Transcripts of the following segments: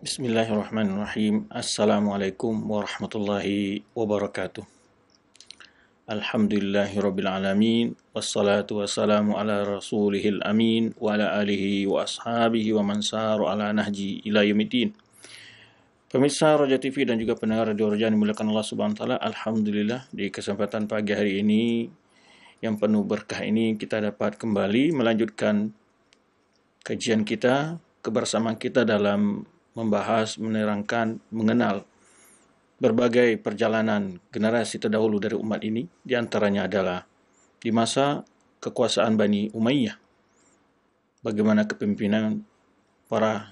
Bismillahirrahmanirrahim. Assalamualaikum warahmatullahi wabarakatuh. Alhamdulillahirabbil alamin wassalatu wassalamu ala rasulihil amin wa ala alihi wa ashabihi wa man saru ala nahji ila yaumiddin. Pemirsa Roja TV dan juga pendengar Radio Roja yang dimuliakan Allah Subhanahu wa taala, alhamdulillah di kesempatan pagi hari ini yang penuh berkah ini kita dapat kembali melanjutkan kajian kita, kebersamaan kita dalam membahas, menerangkan, mengenal berbagai perjalanan generasi terdahulu dari umat ini. Di antaranya adalah di masa kekuasaan Bani Umayyah, bagaimana kepemimpinan para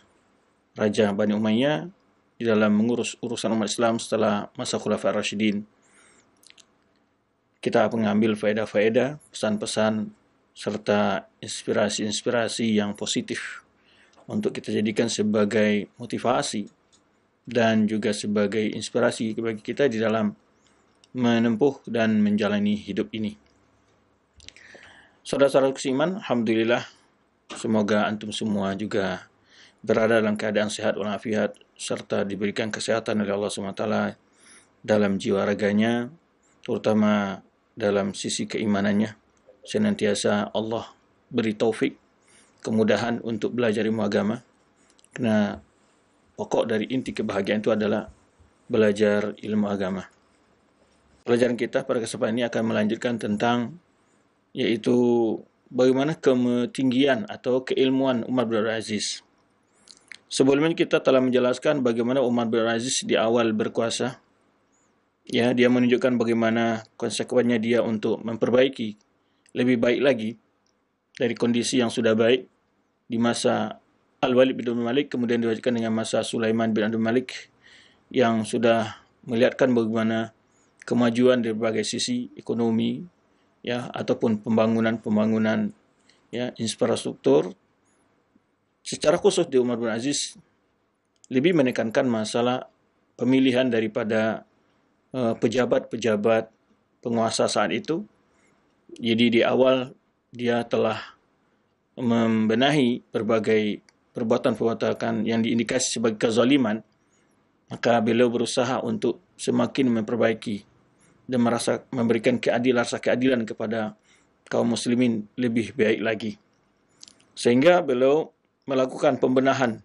raja Bani Umayyah di dalam mengurus urusan umat Islam setelah masa Khulafaur Rasyidin. Kita mengambil faedah-faedah, pesan-pesan, serta inspirasi-inspirasi yang positif untuk kita jadikan sebagai motivasi dan juga sebagai inspirasi bagi kita di dalam menempuh dan menjalani hidup ini. Saudara-saudara seiman, alhamdulillah, semoga antum semua juga berada dalam keadaan sehat walafiat serta diberikan kesehatan oleh Allah SWT dalam jiwa raganya, terutama dalam sisi keimanannya. Senantiasa Allah beri taufik, kemudahan untuk belajar ilmu agama, karena pokok dari inti kebahagiaan itu adalah belajar ilmu agama. Pelajaran kita pada kesempatan ini akan melanjutkan tentang yaitu bagaimana ketinggian atau keilmuan Umar bin Abdul Aziz. Sebelumnya kita telah menjelaskan bagaimana Umar bin Abdul Aziz di awal berkuasa, ya, dia menunjukkan bagaimana konsekuensinya dia untuk memperbaiki lebih baik lagi dari kondisi yang sudah baik di masa Al-Walid bin Abdul Malik, kemudian dilanjutkan dengan masa Sulaiman bin Abdul Malik yang sudah melihatkan bagaimana kemajuan dari berbagai sisi ekonomi, ya, ataupun pembangunan ya, infrastruktur. Secara khusus di Umar bin Aziz lebih menekankan masalah pemilihan daripada pejabat-pejabat penguasa saat itu. Jadi di awal dia telah membenahi berbagai perbuatan-perbuatan yang diindikasi sebagai kezaliman, maka beliau berusaha untuk semakin memperbaiki dan memberikan rasa keadilan kepada kaum muslimin lebih baik lagi. Sehingga beliau melakukan pembenahan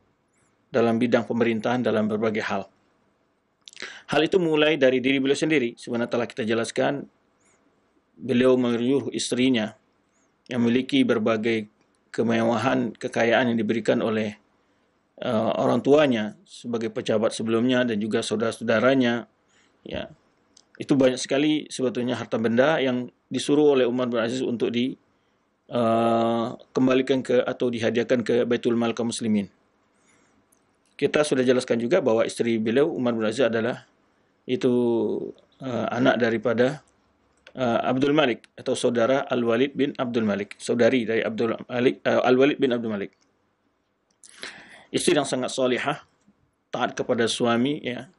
dalam bidang pemerintahan dalam berbagai hal. Hal itu mulai dari diri beliau sendiri. Sebenarnya telah kita jelaskan, beliau menyuruh istrinya yang memiliki berbagai kemewahan, kekayaan yang diberikan oleh orang tuanya sebagai pejabat sebelumnya dan juga saudara-saudaranya, ya. Itu banyak sekali sebetulnya harta benda yang disuruh oleh Umar bin Aziz untuk dikembalikan ke atau dihadiahkan ke Baitul Mal kaum muslimin. Kita sudah jelaskan juga bahwa istri beliau Umar bin Aziz adalah itu anak daripada Abdul Malik atau saudara Al-Walid bin Abdul Malik, saudari dari Al-Walid bin Abdul Malik. Istri yang sangat salihah, taat kepada suami, ya,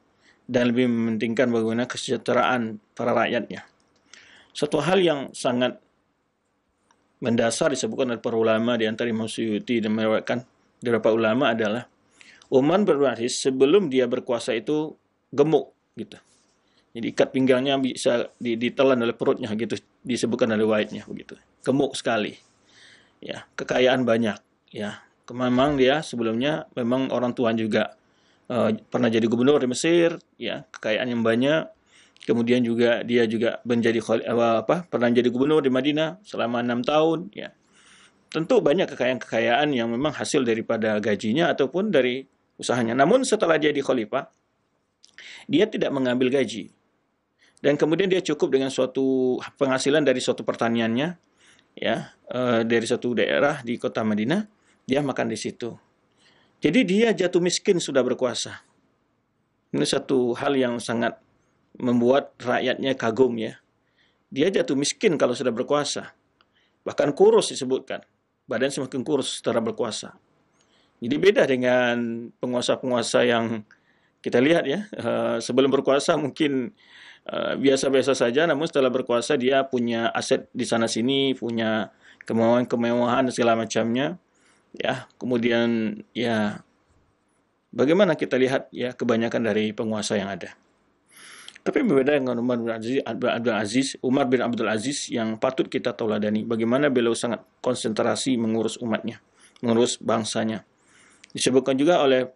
dan lebih mementingkan bagaimana kesejahteraan para rakyatnya. Satu hal yang sangat mendasar disebutkan oleh para ulama, di antara Imam Suyuti dan meriwayatkan beberapa ulama adalah Umar bin Aziz sebelum dia berkuasa itu gemuk gitu. Jadi ikat pinggangnya bisa ditelan oleh perutnya gitu, disebutkan oleh riwayatnya begitu. Gemuk sekali. Ya, kekayaan banyak, ya. Memang dia sebelumnya memang orang tua juga pernah jadi gubernur di Mesir, ya, kekayaan yang banyak. Kemudian juga dia juga pernah jadi gubernur di Madinah selama 6 tahun, ya. Tentu banyak kekayaan-kekayaan yang memang hasil daripada gajinya ataupun dari usahanya. Namun setelah jadi khalifah, dia tidak mengambil gaji. Dan kemudian dia cukup dengan suatu penghasilan dari suatu pertaniannya, ya, dari suatu daerah di kota Madinah, dia makan di situ. Jadi dia jatuh miskin sudah berkuasa. Ini satu hal yang sangat membuat rakyatnya kagum, ya. Dia jatuh miskin kalau sudah berkuasa. Bahkan kurus disebutkan. Badan semakin kurus setelah berkuasa. Jadi beda dengan penguasa-penguasa yang kita lihat, ya. Sebelum berkuasa mungkin biasa-biasa saja, namun setelah berkuasa dia punya aset di sana sini, punya kemewahan-kemewahan segala macamnya, ya. Kemudian ya Bagaimana kita lihat ya kebanyakan dari penguasa yang ada. Tapi berbeda dengan Umar bin Abdul Aziz yang patut kita tauladani. Bagaimana beliau sangat konsentrasi mengurus umatnya, mengurus bangsanya. Disebutkan juga oleh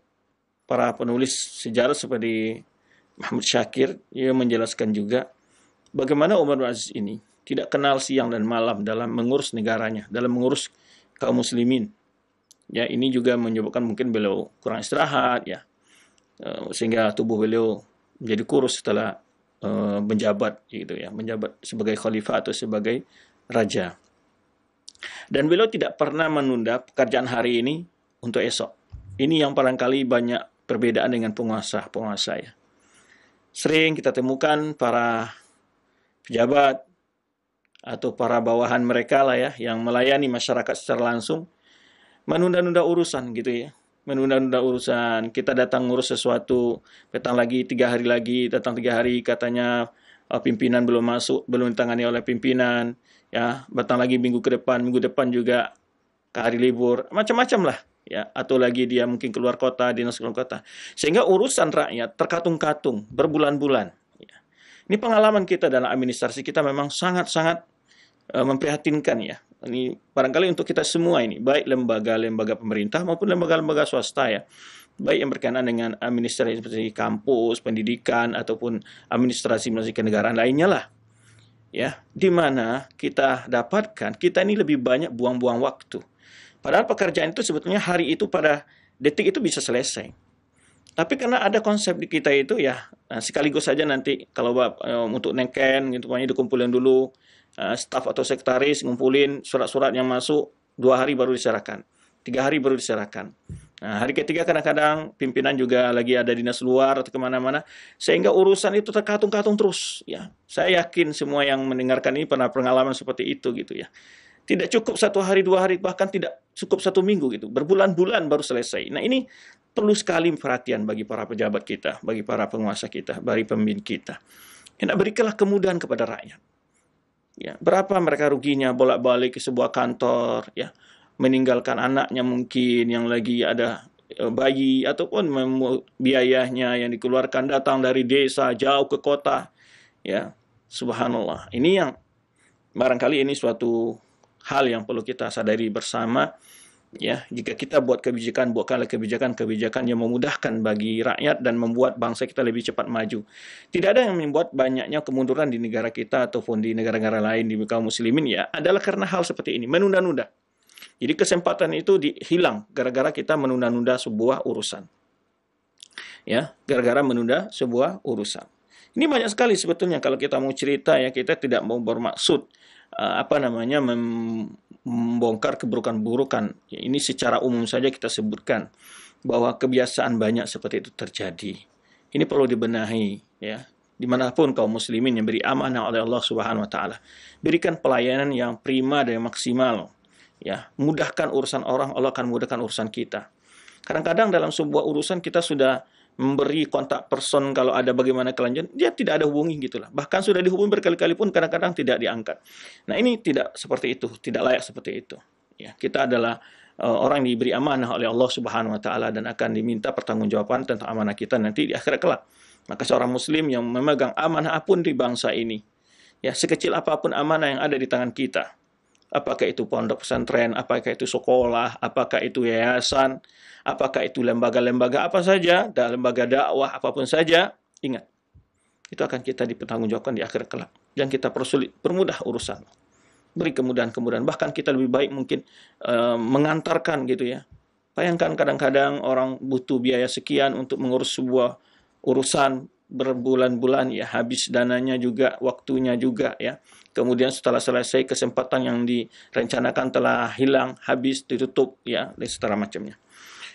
para penulis sejarah seperti Mahmud Syakir, ia menjelaskan juga bagaimana Umar bin Aziz ini tidak kenal siang dan malam dalam mengurus negaranya, dalam mengurus kaum muslimin. Ya, ini juga menyebabkan mungkin beliau kurang istirahat ya. Sehingga tubuh beliau menjadi kurus setelah menjabat gitu ya, menjabat sebagai khalifah atau sebagai raja. Dan beliau tidak pernah menunda pekerjaan hari ini untuk esok. Ini yang barangkali banyak perbedaan dengan penguasa-penguasa ya. Sering kita temukan para pejabat atau para bawahan mereka lah ya yang melayani masyarakat secara langsung menunda-nunda urusan gitu ya. Menunda-nunda urusan, kita datang ngurus sesuatu, datang lagi 3 hari lagi, datang 3 hari katanya pimpinan belum masuk, belum ditangani oleh pimpinan, ya, datang lagi minggu depan juga ke hari libur, macam-macam lah, ya, atau lagi dia mungkin keluar kota, dinas keluar kota, sehingga urusan rakyat terkatung-katung berbulan-bulan. Ya. Ini pengalaman kita dalam administrasi kita memang sangat-sangat memprihatinkan ya. Ini barangkali untuk kita semua ini, baik lembaga-lembaga pemerintah maupun lembaga-lembaga swasta ya, baik yang berkenaan dengan administrasi seperti kampus, pendidikan, ataupun administrasi kenegaraan lainnya lah. Ya, di mana kita dapatkan kita ini lebih banyak buang-buang waktu. Padahal pekerjaan itu sebetulnya hari itu pada detik itu bisa selesai. Tapi karena ada konsep di kita itu ya, sekaligus saja nanti kalau untuk neken gitu, pokoknya dikumpulin dulu, staf atau sekretaris ngumpulin surat-surat yang masuk 2 hari baru diserahkan, 3 hari baru diserahkan. Nah, hari ketiga kadang-kadang pimpinan juga lagi ada dinas luar atau kemana-mana, sehingga urusan itu terkatung-katung terus. Ya, saya yakin semua yang mendengarkan ini pernah pengalaman seperti itu gitu ya. Tidak cukup 1 hari 2 hari, bahkan tidak cukup 1 minggu gitu, berbulan-bulan baru selesai. Nah ini perlu sekali perhatian bagi para pejabat kita, bagi para penguasa kita, bagi pemimpin kita. Hendak berikanlah kemudahan kepada rakyat. Ya, berapa mereka ruginya bolak-balik ke sebuah kantor, ya, meninggalkan anaknya mungkin yang lagi ada bayi ataupun biayanya yang dikeluarkan datang dari desa jauh ke kota, ya, subhanallah. Ini yang barangkali ini suatu hal yang perlu kita sadari bersama. Ya, jika kita buatkanlah kebijakan yang memudahkan bagi rakyat dan membuat bangsa kita lebih cepat maju. Tidak ada yang membuat banyaknya kemunduran di negara kita ataupun di negara-negara lain di kaum muslimin ya, adalah karena hal seperti ini, menunda-nunda. Jadi kesempatan itu hilang gara-gara kita menunda-nunda sebuah urusan. Ya, gara-gara menunda sebuah urusan. Ini banyak sekali sebetulnya kalau kita mau cerita ya, kita tidak mau bermaksud membongkar keburukan-burukan. Ini secara umum saja kita sebutkan bahwa kebiasaan banyak seperti itu terjadi. Ini perlu dibenahi ya. Dimanapun kaum muslimin yang beri amanah oleh Allah Subhanahu wa taala, berikan pelayanan yang prima dan maksimal. Ya, mudahkan urusan orang, Allah akan mudahkan urusan kita. Kadang-kadang dalam sebuah urusan kita sudah memberi kontak person kalau ada bagaimana kelanjutan, dia tidak ada hubungi gitulah. Bahkan sudah dihubungi berkali-kali pun kadang-kadang tidak diangkat. Nah, ini tidak seperti itu, tidak layak seperti itu. Ya, kita adalah orang yang diberi amanah oleh Allah Subhanahu wa taala dan akan diminta pertanggungjawaban tentang amanah kita nanti di akhirat kelak. Maka seorang muslim yang memegang amanah apapun di bangsa ini, ya, sekecil apapun amanah yang ada di tangan kita, apakah itu pondok pesantren, apakah itu sekolah, apakah itu yayasan, apakah itu lembaga-lembaga apa saja, dan lembaga dakwah apapun saja, ingat, itu akan kita dipertanggungjawabkan di akhirat kelak. Yang kita permudah urusan. Beri kemudahan-kemudahan. Bahkan kita lebih baik mungkin mengantarkan gitu ya. Bayangkan kadang-kadang orang butuh biaya sekian untuk mengurus sebuah urusan berbulan-bulan ya, habis dananya juga, waktunya juga ya. Kemudian setelah selesai kesempatan yang direncanakan telah hilang, habis, ditutup ya, dan setara macamnya.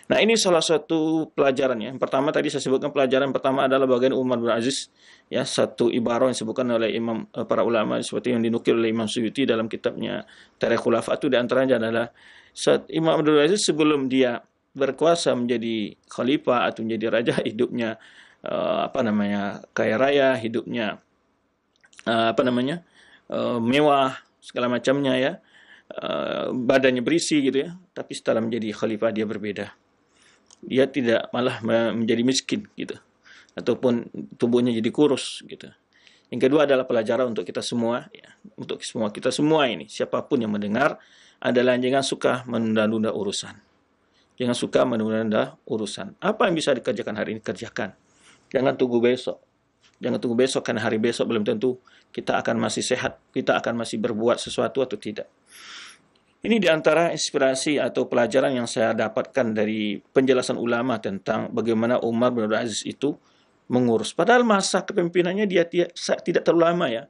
Nah, ini salah satu pelajaran ya. Yang pertama tadi saya sebutkan, pelajaran pertama adalah bagian Umar bin Aziz ya, satu ibarah yang disebutkan oleh imam para ulama seperti yang dinukil oleh Imam Suyuti dalam kitabnya Tarikh Khulafa, itu di antaranya adalah Imam Abdul Aziz sebelum dia berkuasa menjadi khalifah atau menjadi raja, hidupnya kaya raya, hidupnya mewah segala macamnya ya, badannya berisi gitu ya. Tapi setelah menjadi khalifah dia berbeda. dia tidak malah menjadi miskin gitu, ataupun tubuhnya jadi kurus gitu. Yang kedua adalah pelajaran untuk kita semua, ya, untuk semua kita semua ini, siapapun yang mendengar, adalah jangan suka menunda-nunda urusan. Jangan suka menunda-nunda urusan. Apa yang bisa dikerjakan hari ini, kerjakan. Jangan tunggu besok. Jangan tunggu besok, karena hari besok belum tentu kita akan masih sehat, kita akan masih berbuat sesuatu atau tidak. Ini diantara inspirasi atau pelajaran yang saya dapatkan dari penjelasan ulama tentang bagaimana Umar bin Abdul Aziz itu mengurus. Padahal masa kepemimpinannya dia tidak terlalu lama ya.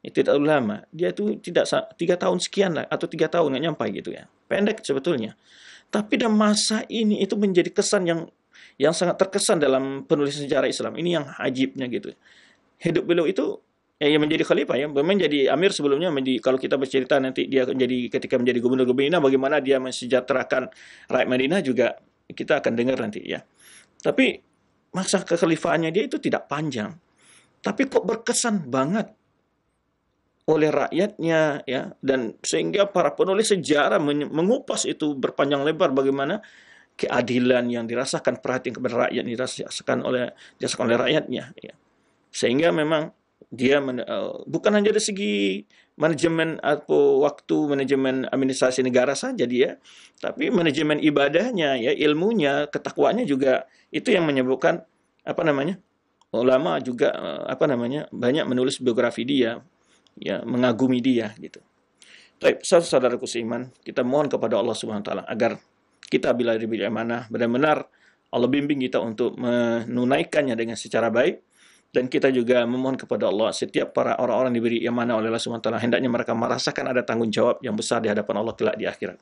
Tidak terlalu lama. Dia itu tidak 3 tahun sekian lah, atau 3 tahun nggak nyampai gitu ya. Pendek sebetulnya. Tapi dalam masa ini itu menjadi kesan yang sangat terkesan dalam penulisan sejarah Islam. Ini yang ajibnya gitu. Hidup beliau itu yang menjadi khalifah ya, memang jadi amir sebelumnya. Kalau kita bercerita nanti dia ketika menjadi gubernur Madinah, bagaimana dia mensejahterakan rakyat Madinah juga kita akan dengar nanti ya. Tapi masa kekhalifahannya dia itu tidak panjang, tapi kok berkesan banget oleh rakyatnya ya, dan sehingga para penulis sejarah mengupas itu berpanjang lebar bagaimana keadilan yang dirasakan, perhatian kepada rakyat dirasakan oleh rakyatnya ya. Sehingga memang dia bukan hanya dari segi manajemen atau waktu, manajemen administrasi negara saja dia, tapi manajemen ibadahnya ya, ilmunya, ketakwaannya juga itu yang menyebabkan ulama juga banyak menulis biografi dia ya, mengagumi dia gitu. Baik, saudaraku seiman, kita mohon kepada Allah Subhanahu wa taala agar kita bila diberi amanah benar-benar Allah bimbing kita untuk menunaikannya dengan secara baik. Dan kita juga memohon kepada Allah, setiap para orang-orang diberi amanah oleh Allah Subhanahu wa taala, hendaknya mereka merasakan ada tanggung jawab yang besar di hadapan Allah kelak di akhirat.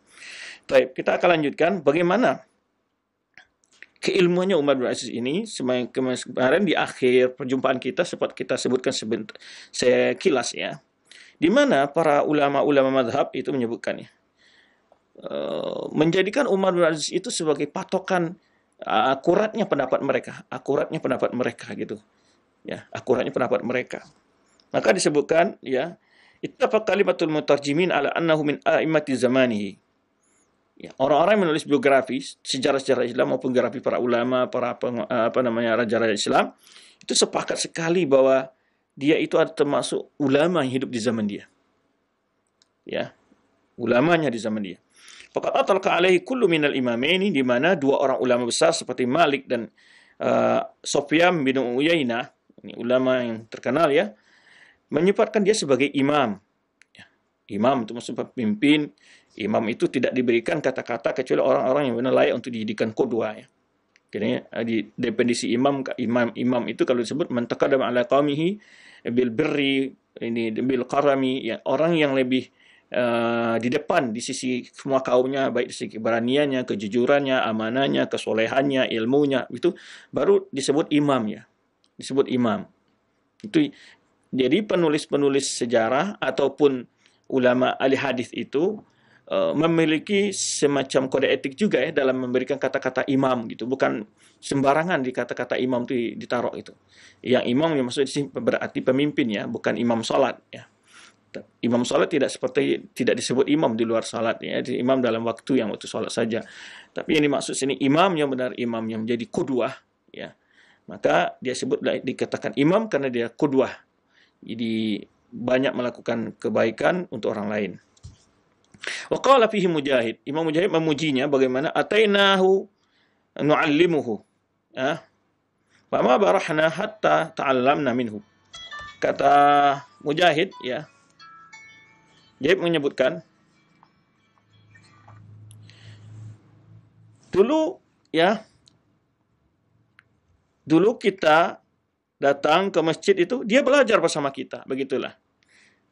Baik, kita akan lanjutkan bagaimana keilmuannya Umar bin Aziz ini. Kemarin di akhir perjumpaan kita sempat kita sebutkan sekilas ya, di mana para ulama-ulama mazhab itu menyebutkannya, menjadikan Umar bin Aziz itu sebagai patokan akuratnya pendapat mereka gitu. Ya, akuratnya pendapat mereka. Maka disebutkan ya, ittafaq kalimatul mutarjimin ala annahu min a'immati zamanihi. Ya, orang-orang yang menulis biografi sejarah-sejarah Islam maupun biografi para ulama, para raja-raja Islam, itu sepakat sekali bahwa dia itu termasuk ulama yang hidup di zaman dia. Ya, ulamanya di zaman dia. Faqad atalqa alaihi kullu minal imamaini, di mana dua orang ulama besar seperti Malik dan Sufyan bin Uyainah, ini ulama yang terkenal ya, menyifatkan dia sebagai imam. Ya, imam itu maksudnya pemimpin. Imam itu tidak diberikan kata-kata kecuali orang-orang yang benar layak untuk dijadikan qudwah ya. Jadi di definisi imam itu kalau disebut man taqaddama ala qaumihi bil birri, ini bil qarami ya, orang yang lebih di depan di sisi semua kaumnya, baik di sisi keberaniannya, kejujurannya, amanahnya, kesolehannya, ilmunya, itu baru disebut imam ya. Disebut imam. Itu jadi penulis-penulis sejarah ataupun ulama ahli hadis itu memiliki semacam kode etik juga ya dalam memberikan kata-kata imam gitu. Bukan sembarangan di kata-kata imam itu ditaruh itu. Yang imam yang maksudnya berarti pemimpin ya, bukan imam salat ya. Imam salat tidak disebut imam di luar salat ya, imam dalam waktu salat saja. Tapi yang dimaksud sini imam yang benar, imam yang menjadi qudwah ya. Maka dia dikatakan imam karena dia qudwah. Jadi banyak melakukan kebaikan untuk orang lain. Wa qala fihi Mujahid. Imam Mujahid memujinya bagaimana atainahu nu'allimuhu. Ya. Fama barahna hatta ta'allamna minhu. Kata Mujahid ya. Mujahid menyebutkan dulu kita datang ke masjid itu, dia belajar bersama kita, begitulah.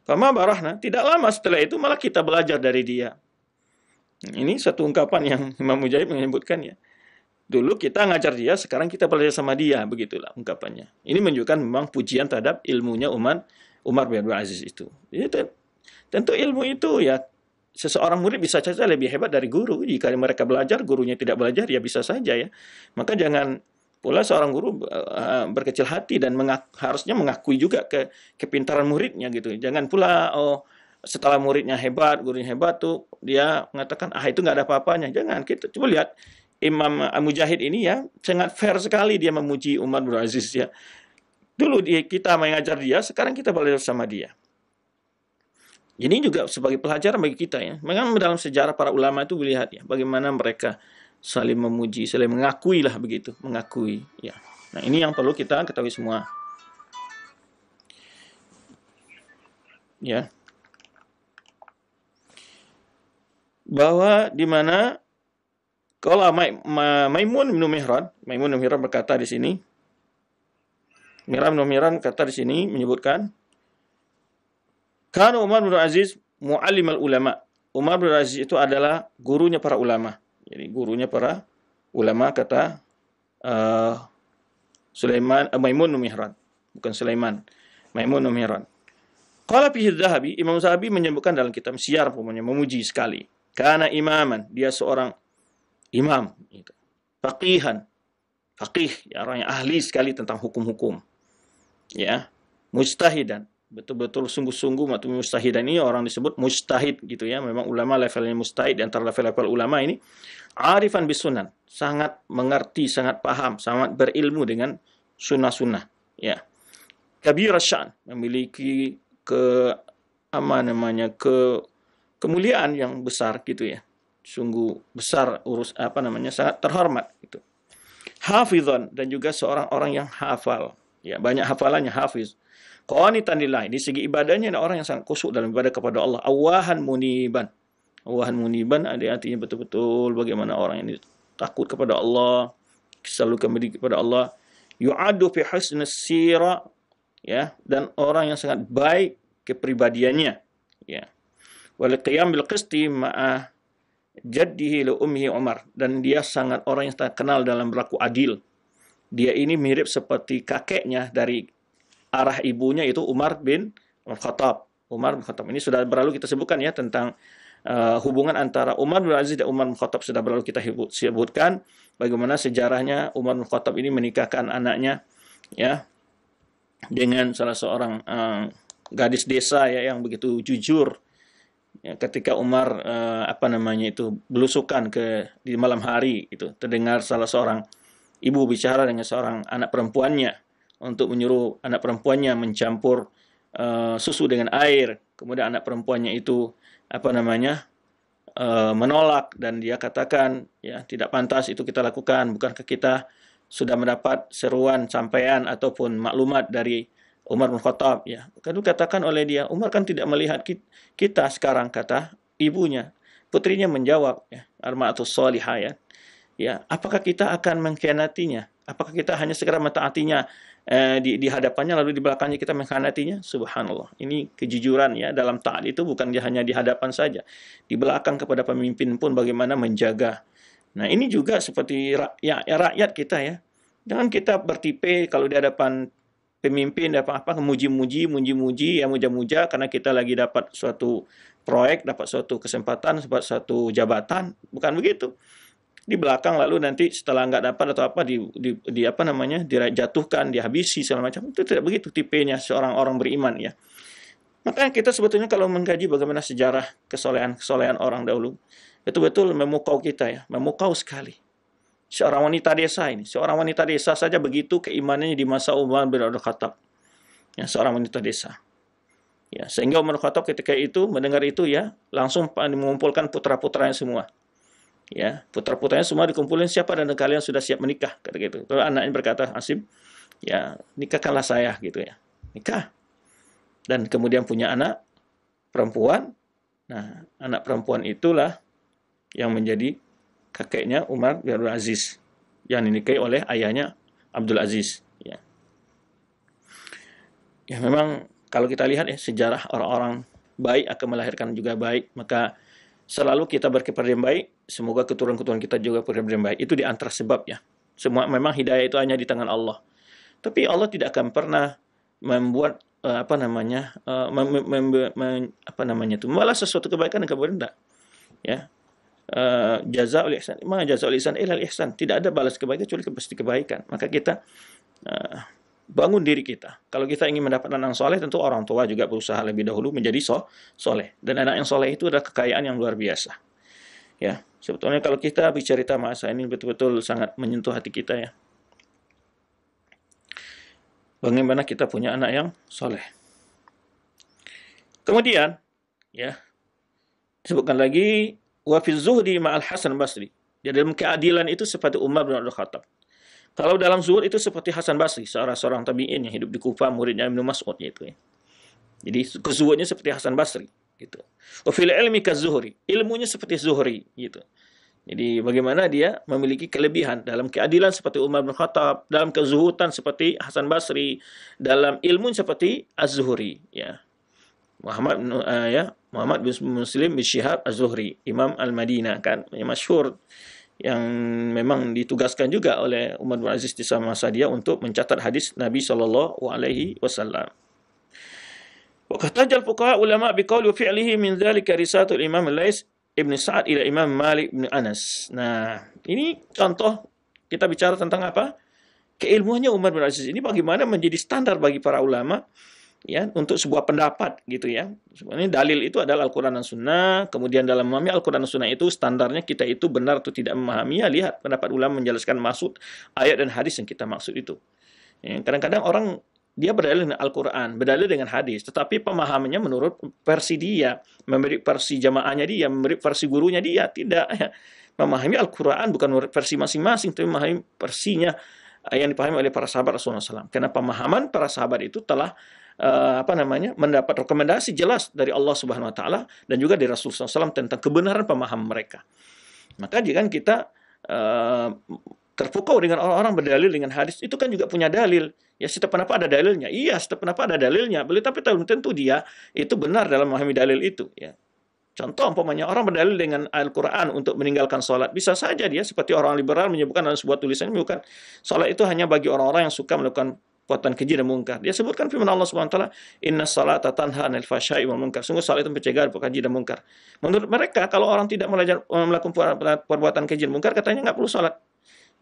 Fama barahna, tidak lama setelah itu malah kita belajar dari dia. Ini satu ungkapan yang Imam Mujahid menyebutkannya. Dulu kita ngajar dia, sekarang kita belajar sama dia, begitulah ungkapannya. Ini menunjukkan memang pujian terhadap ilmunya Umar bin Abdul Aziz itu. Jadi, tentu ilmu itu ya, seseorang murid bisa saja lebih hebat dari guru. Jika mereka belajar, gurunya tidak belajar, ya bisa saja ya. Maka jangan pula seorang guru berkecil hati dan harusnya mengakui juga kepintaran muridnya gitu. Jangan pula setelah muridnya hebat, gurunya hebat tuh dia mengatakan itu nggak ada apa-apanya. Jangan, kita coba lihat Imam Mujahid ini ya sangat fair sekali dia memuji Umar bin Aziz ya. Dulu kita mengajar dia, sekarang kita belajar sama dia. Ini juga sebagai pelajaran bagi kita ya. Memang dalam sejarah para ulama itu melihat ya bagaimana mereka saling memuji, saling mengakui lah begitu, mengakui ya. Nah, ini yang perlu kita ketahui semua. Ya. Bahwa di mana kalau Maimun bin Mihran berkata di sini, Mihran kata di sini menyebutkan, karena Umar bin Aziz muallim al-ulama. Umar bin Aziz itu adalah gurunya para ulama. Jadi gurunya para ulama kata Maimun bin Mihran, bukan Sulaiman. Maimun bin Mihran. Qala fihi Dzahabi, Imam Dzahabi menyebutkan dalam kitab Syiar memuji sekali. Karena imaman, dia seorang imam, gitu. Faqih, ya, orang yang ahli sekali tentang hukum-hukum. Ya, mustahidan, betul-betul sungguh-sungguh mustahidan ini orang disebut mustahid gitu ya. Memang ulama levelnya mustahid, di antara level-level ulama ini arifan bisunan, sangat mengerti, sangat paham, sangat berilmu dengan sunnah-sunnah, ya. Kabir asyan, memiliki kemuliaan yang besar gitu ya. Sungguh besar sangat terhormat gitu. Hafizan, dan juga seorang orang yang hafal. Ya, banyak hafalannya, hafiz. Qanitan lillah, di segi ibadahnya orang yang sangat khusyuk dalam ibadah kepada Allah. Awahan muniban. Awahan muniban ada artinya betul-betul bagaimana orang ini takut kepada Allah, selalu kembali kepada Allah. Yu'adu fi husnis sirah, ya, dan orang yang sangat baik kepribadiannya, ya. Wal qiyam bil qisti ma'a jaddihi li ummihi Umar, dan dia sangat orang yang terkenal dalam berlaku adil. Dia ini mirip seperti kakeknya dari arah ibunya itu Umar bin Khattab. Umar bin Khattab ini sudah berlalu kita sebutkan ya tentang hubungan antara Umar bin Aziz dan Umar bin Khattab, sudah berlalu kita sebutkan bagaimana sejarahnya Umar bin Khattab ini menikahkan anaknya ya dengan salah seorang gadis desa ya yang begitu jujur. Ya, ketika Umar belusukan di malam hari itu terdengar salah seorang ibu bicara dengan seorang anak perempuannya untuk menyuruh anak perempuannya mencampur susu dengan air. Kemudian anak perempuannya itu menolak dan dia katakan ya tidak pantas itu kita lakukan. Bukankah kita sudah mendapat seruan sampaian ataupun maklumat dari Umar bin Khattab ya. Lalu katakan oleh dia, Umar kan tidak melihat kita sekarang, kata ibunya. Putrinya menjawab ya, Al-Ma'atus Salihah ya. Ya, apakah kita akan mengkhianatinya? Apakah kita hanya segera mentaatinya di hadapannya lalu di belakangnya kita mengkhianatinya? Subhanallah. Ini kejujuran ya, dalam taat itu bukan hanya di hadapan saja. Di belakang kepada pemimpin pun bagaimana menjaga. Nah, ini juga seperti rakyat kita ya. Jangan kita bertipe kalau di hadapan pemimpin apa muji-muji ya, muja-muja karena kita lagi dapat suatu proyek, dapat suatu kesempatan, dapat suatu jabatan. Bukan begitu. Di belakang lalu nanti setelah nggak dapat atau apa dijatuhkan, dihabisi segala macam. Itu tidak begitu tipenya seorang orang beriman ya. Makanya kita sebetulnya kalau mengkaji bagaimana sejarah kesolehan orang dahulu, betul-betul memukau kita ya, memukau sekali. Seorang wanita desa saja begitu keimanannya di masa Umar bin Khattab. Ya, seorang wanita desa. Ya, sehingga Umar bin Khattab ketika itu mendengar itu ya, langsung mengumpulkan putra-putranya semua. Ya, putra-putranya semua dikumpulin, siapa dan kalian sudah siap menikah, kata gitu. Lalu anaknya berkata, Asim, ya nikahkanlah saya gitu ya. Nikah. Dan kemudian punya anak perempuan. Nah, anak perempuan itulah yang menjadi kakeknya Umar bin Abdul Aziz yang dinikahi oleh ayahnya Abdul Aziz ya. Ya memang kalau kita lihat ya sejarah orang-orang baik akan melahirkan juga baik, maka selalu kita berkiprah yang baik, semoga keturunan-keturunan kita juga berkiprah yang baik. Itu di antara sebab ya. Semua memang hidayah itu hanya di tangan Allah. Tapi Allah tidak akan pernah membuat membalas sesuatu kebaikan dengan kebaikan tidak. Ya. Jazaa'ul ihsan, ma jazaa'ul ihsan illa al-ihsan. Tidak ada balas kebaikan kecuali pasti kebaikan. Maka kita bangun diri kita. Kalau kita ingin mendapatkan anak soleh, tentu orang tua juga berusaha lebih dahulu menjadi soleh. Dan anak yang soleh itu adalah kekayaan yang luar biasa. Ya, sebetulnya kalau kita bicara masa ini betul-betul sangat menyentuh hati kita ya. Bagaimana kita punya anak yang soleh. Kemudian, ya, disebutkan lagi wa fi zuhdi ma'al Hasan Basri. Di dalam keadilan itu seperti Umar bin Abdul Khattab. Kalau dalam zuhud itu seperti Hasan Basri, seorang tabi'in yang hidup di Kufah, muridnya Ibnu Mas'ud itu ya. Jadi kezuhudnya seperti Hasan Basri gitu. Wa fil ilmi kazuhri, ilmunya seperti Zuhri gitu. Jadi bagaimana dia memiliki kelebihan dalam keadilan seperti Umar bin Khattab, dalam kezuhudan seperti Hasan Basri, dalam ilmu seperti Az-Zuhri ya. Muhammad bin Muslim bin Syihab Az-Zuhri, Imam Al-Madinah kan, yang masyhur, yang memang ditugaskan juga oleh Umar bin Aziz di masa dia untuk mencatat hadis Nabi sallallahu alaihi wasallam. Wa kahtajal fuqaha ulama biqauli wa fi'lihi min dzalika risalatul Imam Al-Lais Ibn Sa'ad ila Imam Malik bin Anas. Nah, ini contoh kita bicara tentang apa? Keilmuannya Umar bin Aziz ini bagaimana menjadi standar bagi para ulama ya untuk sebuah pendapat gitu ya. Sebenarnya dalil itu adalah Al-Qur'an dan Sunnah, kemudian dalam memahami Al-Qur'an dan Sunnah itu standarnya kita itu benar atau tidak memahami, ya lihat pendapat ulama menjelaskan maksud ayat dan hadis yang kita maksud itu. Ya, kadang-kadang orang dia berdalil dengan Al-Quran, berdalil dengan hadis, tetapi pemahamannya menurut versi dia, memberi versi jamaahnya dia, memberi versi gurunya dia, tidak. Ya. Memahami Al-Quran bukan menurut versi masing-masing, tapi memahami versinya yang dipahami oleh para sahabat Rasulullah SAW. Karena pemahaman para sahabat itu telah mendapat rekomendasi jelas dari Allah Subhanahu Wa Taala dan juga dari Rasulullah SAW tentang kebenaran pemahaman mereka. Maka jika kita terpukau dengan orang-orang berdalil dengan hadis, itu kan juga punya dalil. Ya, setiap pendapat ada dalilnya. Iya, setiap pendapat ada dalilnya. Tapi tentu dia itu benar dalam memahami dalil itu. Ya. Contoh, umpamanya orang berdalil dengan Al-Quran untuk meninggalkan sholat. Bisa saja dia seperti orang liberal menyebutkan dalam sebuah tulisan, menyebutkan sholat itu hanya bagi orang-orang yang suka melakukan perbuatan keji dan mungkar. Dia sebutkan firman Allah Subhanahu wa taala, "Inna salata tanha 'anil fahsya'i wal munkar." Sungguh salat itu mencegah perbuatan keji dan mungkar. Menurut mereka, kalau orang tidak melakukan perbuatan keji dan mungkar, katanya nggak perlu salat.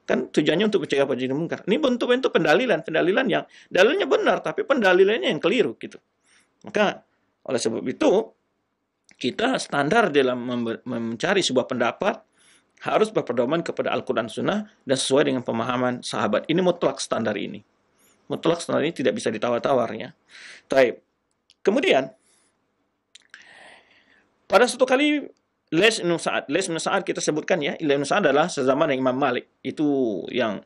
Kan tujuannya untuk mencegah keji dan mungkar. Ini bentuk-bentuk pendalilan yang dalilnya benar, tapi pendalilannya yang keliru gitu. Maka oleh sebab itu, kita standar dalam mencari sebuah pendapat harus berpedoman kepada Al-Quran Sunnah dan sesuai dengan pemahaman sahabat. Ini mutlak standar ini. Mutlak standar ini tidak bisa ditawar-tawar ya. Baik. Kemudian pada suatu kali Les bin Sa'ad kita sebutkan ya, Les bin Sa'ad adalah sezaman dengan Imam Malik. Itu yang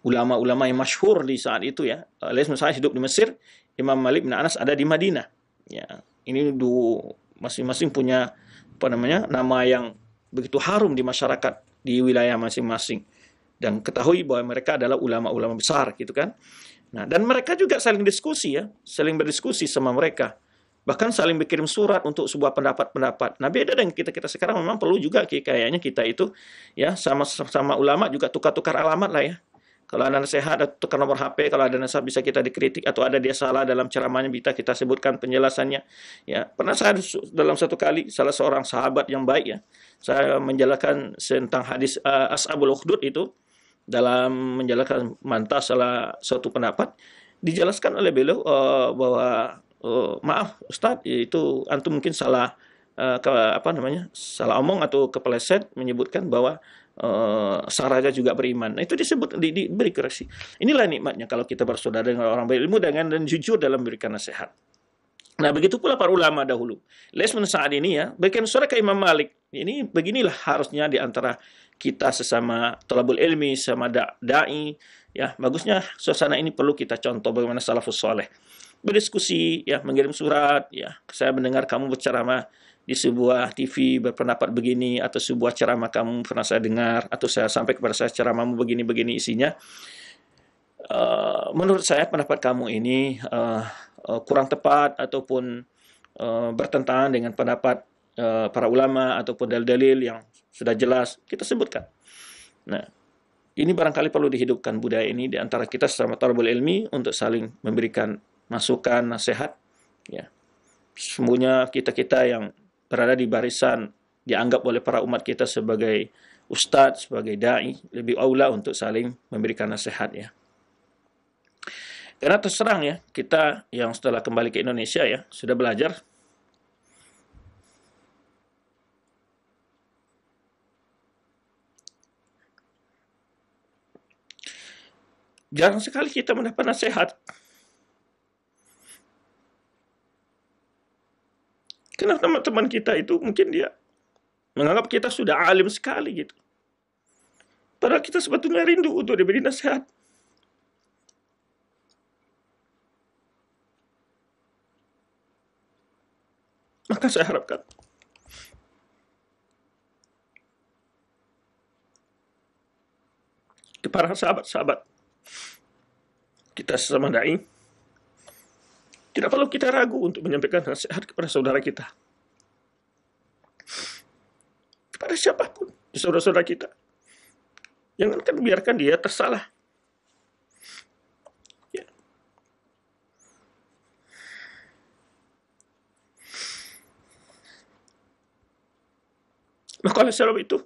ulama-ulama yang masyhur di saat itu ya. Les bin Sa'ad hidup di Mesir, Imam Malik bin Anas ada di Madinah. Ya, ini masing-masing punya nama yang begitu harum di masyarakat di wilayah masing-masing. Dan ketahui bahwa mereka adalah ulama-ulama besar gitu kan. Nah, dan mereka juga saling diskusi ya, saling berdiskusi sama mereka. Bahkan saling berkirim surat untuk sebuah pendapat-pendapat. Nah, beda dengan kita sekarang, memang perlu juga kayaknya kita itu ya sama ulama juga tukar-tukar alamat lah ya. Kalau ada nasihat, tukar nomor HP, kalau ada nasihat bisa kita dikritik atau ada dia salah dalam ceramahnya bisa kita sebutkan penjelasannya. Ya, pernah saya dalam satu kali salah seorang sahabat yang baik ya, saya menjelaskan tentang hadis Ashabul Ukhdud itu dalam menjelaskan mantah salah satu pendapat, dijelaskan oleh beliau bahwa maaf Ustadz, itu antum mungkin salah salah omong atau kepeleset menyebutkan bahwa Saraja juga beriman. Nah, itu disebut diberi koreksi. Inilah nikmatnya kalau kita bersaudara dengan orang berilmu dan jujur dalam memberikan nasihat. Nah, begitu pula para ulama dahulu. Les bin Sa'ad ini ya, berikan suara ke Imam Malik. Ini beginilah harusnya di antara kita sesama thalabul ilmi, sama dai ya. Bagusnya suasana ini perlu kita contoh bagaimana salafus saleh. Berdiskusi ya, mengirim surat ya. Saya mendengar kamu berceramah di sebuah TV berpendapat begini, atau sebuah ceramah kamu pernah saya dengar, atau saya sampai kepada saya ceramahmu begini-begini isinya. Menurut saya pendapat kamu ini kurang tepat ataupun bertentangan dengan pendapat para ulama ataupun dalil-dalil yang sudah jelas kita sebutkan. Nah, ini barangkali perlu dihidupkan budaya ini di antara kita sesama thalabul ilmi untuk saling memberikan masukan, nasihat ya. Semuanya kita-kita yang berada di barisan dianggap oleh para umat kita sebagai ustadz, sebagai dai, lebih aula untuk saling memberikan nasihat ya. Karena terserang ya, kita yang setelah kembali ke Indonesia ya, sudah belajar Jarang sekali kita mendapat nasihat. Karena teman-teman kita itu mungkin dia menganggap kita sudah alim sekali gitu. Padahal kita sebetulnya rindu untuk diberi nasihat. Maka saya harapkan kepada sahabat-sahabat kita sesama dai, tidak perlu kita ragu untuk menyampaikan nasihat kepada saudara kita, kepada siapapun, saudara-saudara kita. Jangan biarkan dia tersalah. Ya. Maka oleh sebab itu,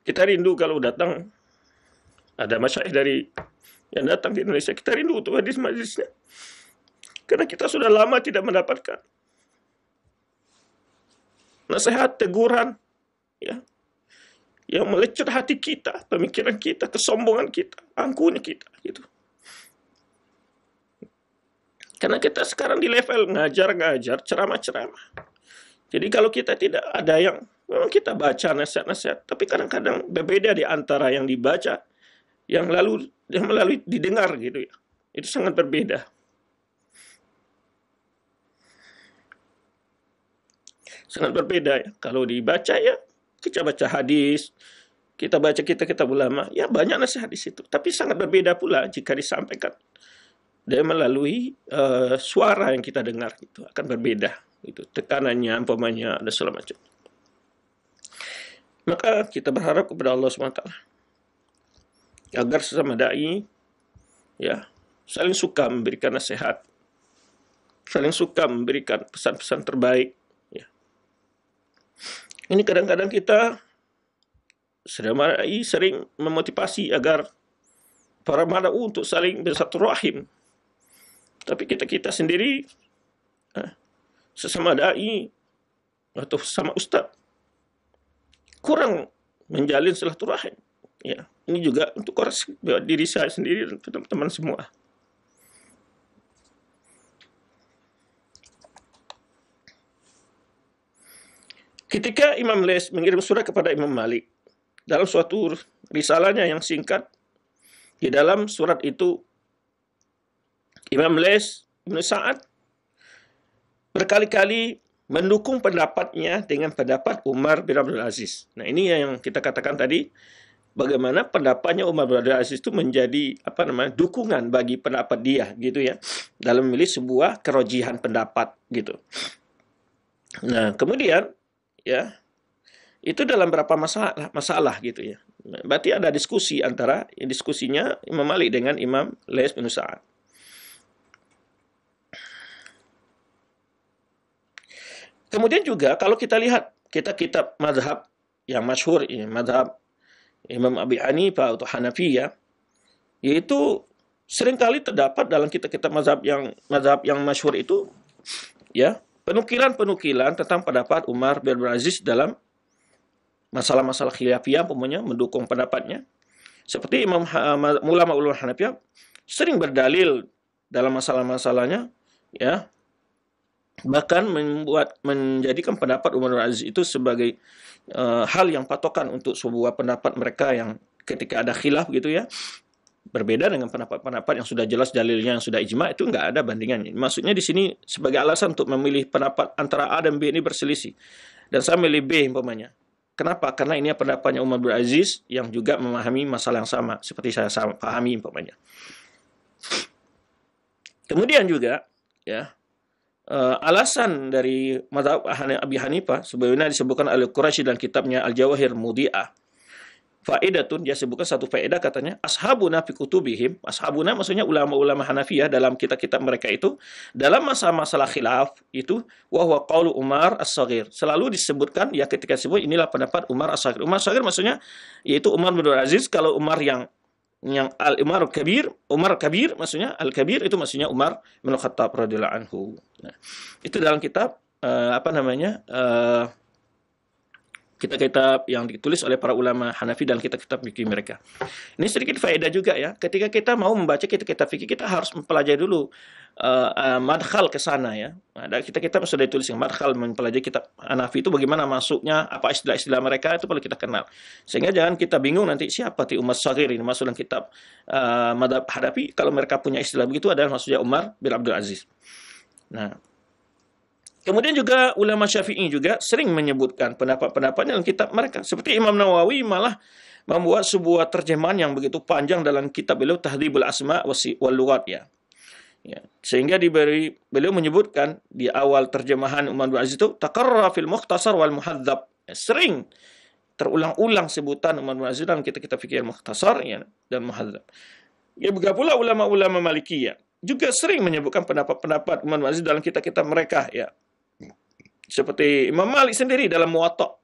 kita rindu kalau datang ada masyayikh dari yang datang di Indonesia, kita rindu untuk hadis majlisnya. Karena kita sudah lama tidak mendapatkan nasihat, teguran, ya, yang melecur hati kita, pemikiran kita, kesombongan kita, angkuhnya kita, gitu. Karena kita sekarang di level ngajar-ngajar, ceramah-ceramah. Jadi kalau kita tidak ada yang, memang kita baca nasihat-nasihat, tapi kadang-kadang berbeda di antara yang dibaca, yang melalui didengar gitu ya. Itu sangat berbeda. Sangat berbeda ya. Kalau dibaca ya, kita baca hadis, kita baca kitab-kitab ulama, ya banyak nasihat di situ. Tapi sangat berbeda pula jika disampaikan dan melalui suara yang kita dengar, itu akan berbeda. Itu tekanannya, umpamanya, dan segala macam. Maka kita berharap kepada Allah SWT agar sesama dai ya saling suka memberikan nasihat, saling suka memberikan pesan-pesan terbaik. Ya. Ini kadang-kadang kita sesama dai sering memotivasi agar para mad'u untuk saling bersatu rahim. Tapi kita sendiri sesama dai atau sesama ustaz kurang menjalin silaturahim. Ya, ini juga untuk koreksi diri saya sendiri dan teman-teman semua. Ketika Imam Les mengirim surat kepada Imam Malik, dalam suatu risalahnya yang singkat, di dalam surat itu Imam Les Ibn Sa'ad berkali-kali mendukung pendapatnya dengan pendapat Umar bin Abdul Aziz. Nah, ini yang kita katakan tadi, bagaimana pendapatnya Umar bin Abdul Aziz itu menjadi dukungan bagi pendapat dia gitu ya, dalam memilih sebuah kerojihan pendapat gitu. Nah, kemudian ya itu dalam beberapa masalah gitu ya. Berarti ada diskusi antara diskusinya Imam Malik dengan Imam Lais bin Sa'ad. Kemudian juga kalau kita lihat kitab mazhab yang masyhur, mazhab Imam Abi Hanifah atau Hanafiyah, yaitu seringkali terdapat dalam kitab-kitab mazhab yang masyhur itu ya penukilan-penukilan tentang pendapat Umar bin Abdul Aziz dalam masalah-masalah khilafiyah, umpamanya mendukung pendapatnya. Seperti ulama Hanafiyah sering berdalil dalam masalah-masalahnya ya, bahkan menjadikan pendapat Umar bin Aziz itu sebagai hal yang patokan untuk sebuah pendapat mereka yang ketika ada khilaf gitu ya, berbeda dengan pendapat-pendapat yang sudah jelas dalilnya, yang sudah ijma, itu nggak ada bandingannya. Maksudnya di sini sebagai alasan untuk memilih pendapat antara A dan B ini berselisih, dan saya milih B umpamanya. Kenapa? Karena ini pendapatnya Umar bin Aziz yang juga memahami masalah yang sama seperti saya pahami umpamanya. Kemudian juga ya, alasan dari mazhab Abi Hanifah sebagaimana disebutkan oleh Quraisy dalam kitabnya Al-Jawahir Mudi'ah. Faedatun, dia sebutkan satu faedah, katanya ashabuna fi kutubihim, ashabuna maksudnya ulama-ulama Hanafiyah dalam kitab-kitab mereka itu dalam masalah khilaf itu wa huwa qaulu Umar As-Saghir, selalu disebutkan ya ketika disebut inilah pendapat Umar As-Saghir. Umar As-Saghir maksudnya yaitu Umar bin Abdul Aziz. Kalau Umar yang Umar Kabir maksudnya Al-Kabir itu maksudnya Umar bin Khattab radhiyallahu anhu. Nah, itu dalam kitab kitab-kitab yang ditulis oleh para ulama Hanafi dan kitab-kitab fikih mereka. Ini sedikit faedah juga ya. Ketika kita mau membaca kitab-kitab fikih, kita harus mempelajari dulu madkhal ke sana ya. Ada kitab-kitab sudah ditulis yang madkhal mempelajari kitab Hanafi itu bagaimana masuknya, apa istilah-istilah mereka itu perlu kita kenal. Sehingga jangan kita bingung nanti siapa Umar Saghir ini masuk dalam kitab madhab Hanafi. Kalau mereka punya istilah begitu adalah maksudnya Umar bin Abdul Aziz. Nah, kemudian juga ulama Syafi'i juga sering menyebutkan pendapat-pendapatnya dalam kitab mereka. Seperti Imam Nawawi malah membuat sebuah terjemahan yang begitu panjang dalam kitab beliau Tahdhibul Asma' wal Lughat ya. Sehingga beliau menyebutkan di awal terjemahan Umar bin Aziz itu takarrara fil mukhtasar wal muhadzab. Sering terulang-ulang sebutan Umar bin Aziz dalam kitab-kitab fikih mukhtasar ya, dan muhadzab. Ya, begitu pula ulama-ulama Malikiyah juga sering menyebutkan pendapat-pendapat Umar bin Aziz dalam kitab-kitab mereka ya. Seperti Imam Malik sendiri dalam Muwatta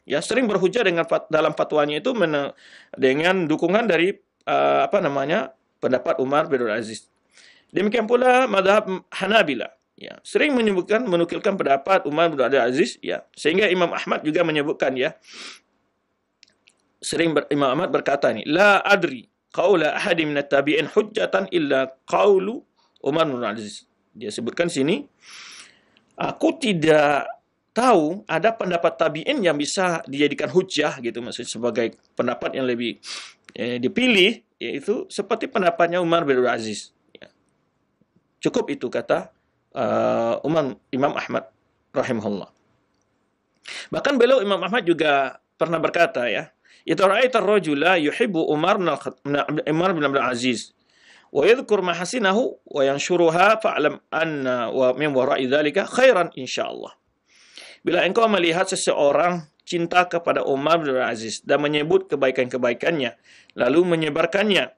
ya sering berhujah dalam fatwanya itu dengan dukungan dari pendapat Umar bin Aziz. Demikian pula mazhab Hanabila ya sering menukilkan pendapat Umar bin Abdul Aziz ya, sehingga Imam Ahmad juga menyebutkan ya, Imam Ahmad berkata nih, la adri qaula ahadin minat tabi'in hujjatan illa qaulu Umar bin Abdul Aziz. Dia sebutkan sini, aku tidak tahu ada pendapat tabi'in yang bisa dijadikan hujjah gitu, maksudnya sebagai pendapat yang lebih dipilih, yaitu seperti pendapatnya Umar bin Abdul Aziz. Ya. Cukup itu kata Imam Ahmad rahimahullah. Bahkan beliau Imam Ahmad juga pernah berkata ya, "Idza ra'aita ar-rajula yuhibbu Umar bin Abdul Aziz wa yadhkur mahasinahu wa yanshuruha fa'lam anna wa min wara'i dzalika khairan insyaallah." Bila engkau melihat seseorang cinta kepada Umar bin Abdul Aziz dan menyebut kebaikan-kebaikannya lalu menyebarkannya,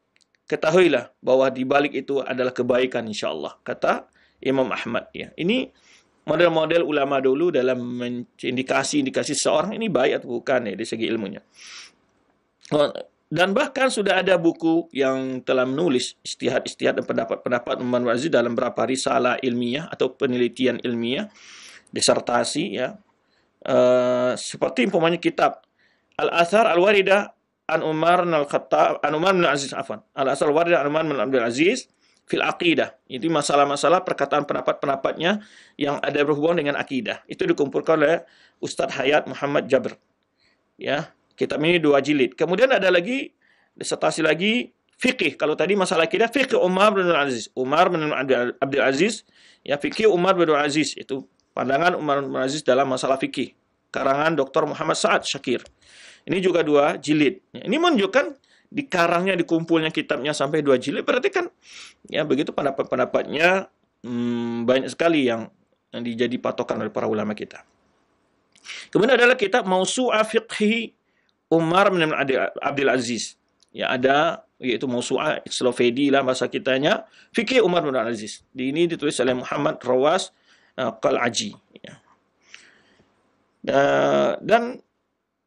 ketahuilah bahwa di balik itu adalah kebaikan insyaallah, kata Imam Ahmad ya. Ini model-model ulama dulu dalam indikasi-indikasi seseorang ini baik atau bukan ya dari segi ilmunya. Dan bahkan sudah ada buku yang telah menulis istihad-istihad dan pendapat-pendapat Umar bin Aziz dalam beberapa risalah ilmiah atau penelitian ilmiah, disertasi ya. Seperti umpamanya kitab Al-Athar Al-Waridah an Umar bin Aziz Al-Athar Al-Waridah an Umar bin Abdul Aziz fil aqidah. Itu masalah-masalah perkataan pendapat-pendapatnya yang ada berhubungan dengan akidah. Itu dikumpulkan oleh Ustadz Hayat Muhammad Jabr. Ya, kitab ini 2 jilid. Kemudian ada lagi disertasi lagi fikih. Kalau tadi masalah akidah, fikih Umar bin Abdul Aziz. Umar bin Abdul Aziz, ya fikih Umar bin Abdul Aziz itu pandangan Umar bin Aziz dalam masalah fikih. Karangan Dr. Muhammad Sa'ad Syakir. Ini juga 2 jilid. Ini menunjukkan dikarangnya, dikumpulnya kitabnya sampai 2 jilid, berarti kan ya begitu pendapat-pendapatnya banyak sekali yang dijadi patokan oleh para ulama kita. Kemudian adalah kitab Mausu'ah Fiqhi Umar bin Abdul Aziz. Ya ada yaitu Mausu'ah Islofedi lah bahasa kitanya, Fikih Umar bin Abdul Aziz. Ini ditulis oleh Muhammad Rawas Qal'aji ya. Dan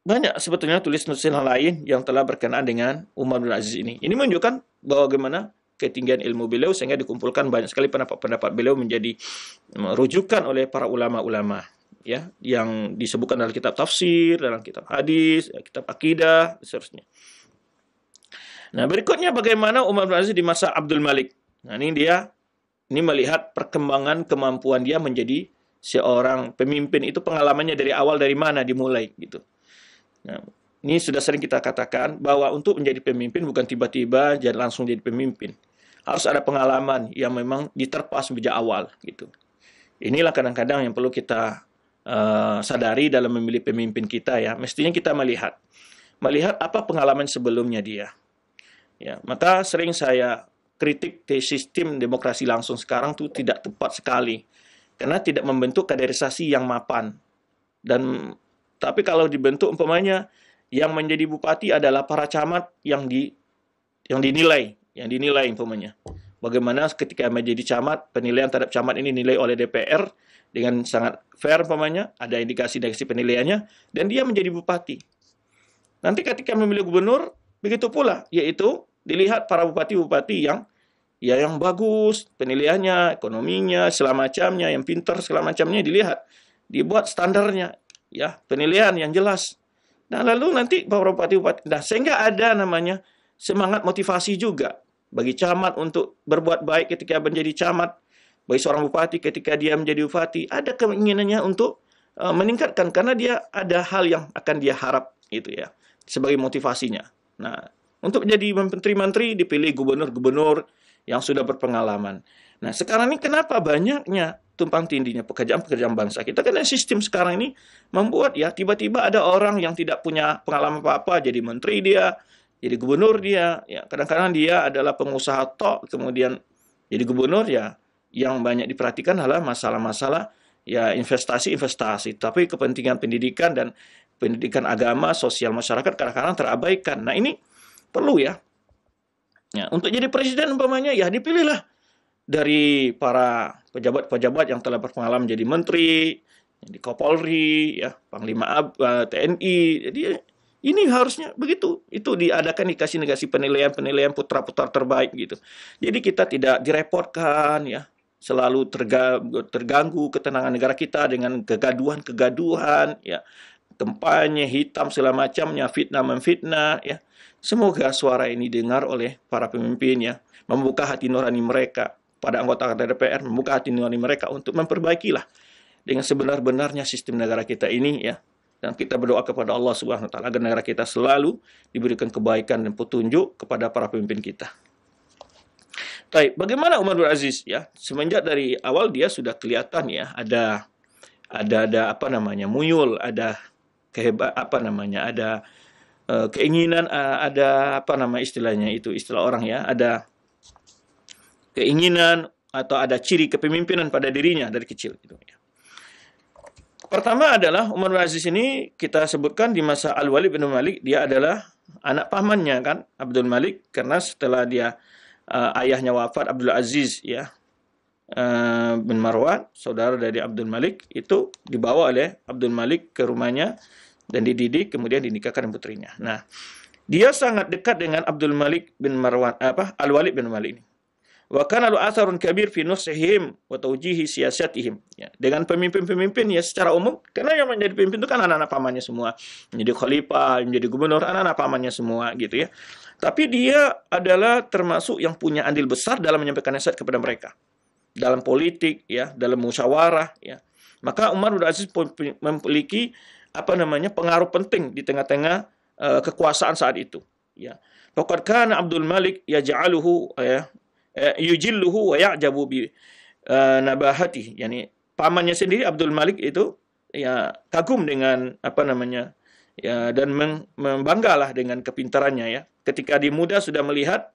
banyak sebetulnya tulis-tulisan lain yang telah berkenaan dengan Umar bin Aziz ini. Ini menunjukkan bahwa bagaimana ketinggian ilmu beliau sehingga dikumpulkan banyak sekali pendapat-pendapat beliau menjadi rujukan oleh para ulama-ulama ya, yang disebutkan dalam kitab tafsir, dalam kitab hadis, kitab akidah, dan seterusnya. Nah, berikutnya bagaimana Umar bin Aziz di masa Abdul Malik. Nah, ini melihat perkembangan kemampuan dia menjadi seorang pemimpin, itu pengalamannya dari awal, dari mana dimulai gitu. Nah, ini sudah sering kita katakan bahwa untuk menjadi pemimpin bukan tiba-tiba jadi langsung jadi pemimpin. Harus ada pengalaman yang memang diterpa sejak awal gitu. Inilah kadang-kadang yang perlu kita sadari dalam memilih pemimpin kita ya. Mestinya kita melihat apa pengalaman sebelumnya dia. Ya, maka sering saya kritik sistem demokrasi langsung sekarang itu tidak tepat sekali karena tidak membentuk kaderisasi yang mapan. Tapi kalau dibentuk umpamanya yang menjadi bupati adalah para camat yang dinilai umpamanya. Bagaimana ketika menjadi camat, penilaian terhadap camat ini dinilai oleh DPR dengan sangat fair umpamanya, ada indikasi-indikasi penilaiannya, dan dia menjadi bupati. Nanti ketika memilih gubernur, begitu pula, yaitu dilihat para bupati-bupati yang bagus, penilaiannya, ekonominya, segala macamnya, yang pintar segala macamnya dilihat, dibuat standarnya, ya penilaian yang jelas. Nah, lalu nanti para bupati-bupati, nah, sehingga ada namanya semangat motivasi juga bagi camat untuk berbuat baik ketika menjadi camat, bagi seorang bupati ketika dia menjadi bupati, ada keinginannya untuk meningkatkan karena dia ada hal yang akan dia harap itu ya sebagai motivasinya. Nah, untuk jadi menteri-menteri dipilih gubernur-gubernur yang sudah berpengalaman. Nah, sekarang ini kenapa banyaknya tumpang tindihnya pekerjaan-pekerjaan bangsa? Kita kan sistem sekarang ini membuat ya tiba-tiba ada orang yang tidak punya pengalaman apa-apa jadi menteri dia, jadi gubernur dia, ya kadang-kadang dia adalah pengusaha tok kemudian jadi gubernur ya. Yang banyak diperhatikan adalah masalah-masalah ya investasi-investasi, tapi kepentingan pendidikan dan pendidikan agama, sosial masyarakat kadang-kadang terabaikan. Nah, ini perlu ya. Ya, untuk jadi presiden umpamanya ya dipilihlah dari para pejabat-pejabat yang telah berpengalaman jadi menteri, jadi Kapolri, ya, Panglima TNI. Jadi ini harusnya begitu. Itu diadakan dikasih penilaian-penilaian putra-putra terbaik gitu. Jadi kita tidak direpotkan ya, selalu terganggu ketenangan negara kita dengan kegaduhan-kegaduhan ya, kampanye hitam segala macamnya, fitnah memfitnah ya. Semoga suara ini dengar oleh para pemimpin ya, membuka hati nurani mereka pada anggota DPR, membuka hati nurani mereka untuk memperbaikilah dengan sebenar-benarnya sistem negara kita ini ya. Dan kita berdoa kepada Allah Subhanahu wa taala agar negara kita selalu diberikan kebaikan dan petunjuk kepada para pemimpin kita. Baik, bagaimana Umar bin Aziz ya? Semenjak dari awal dia sudah kelihatan ya ada apa namanya? Muyul, ada ada keinginan, ada apa nama istilahnya itu, istilah orang ya, ada keinginan atau ada ciri kepemimpinan pada dirinya dari kecil gitu ya. Pertama adalah Umar bin Aziz ini kita sebutkan di masa Al-Walid bin Malik, dia adalah anak pamannya kan, Abdul Malik, karena setelah dia ayahnya wafat, Abdul Aziz ya bin Marwan, saudara dari Abdul Malik, itu dibawa oleh Abdul Malik ke rumahnya dan dididik, kemudian dinikahkan dengan putrinya. Nah, dia sangat dekat dengan Abdul Malik bin Marwan, Al-Walid bin Malik ini. Wa kana lahu atharun kabir fi nusihim wa tawjihi siyasatihim. Ya, dengan pemimpin-pemimpin ya secara umum, karena yang menjadi pemimpin itu kan anak-anak pamannya semua. Menjadi khalifah, menjadi gubernur, anak-anak pamannya semua gitu ya. Tapi dia adalah termasuk yang punya andil besar dalam menyampaikan nasihat kepada mereka. Dalam politik ya, dalam musyawarah ya. Maka Umar bin Aziz memiliki pengaruh penting di tengah-tengah kekuasaan saat itu ya. Faqad kana Abdul Malik yaj'aluhu yujilluhu wa ya'jabu bi nabahati, yani pamannya sendiri Abdul Malik itu ya kagum dengan ya, dan membanggalah dengan kepintarannya ya. Ketika di muda sudah melihat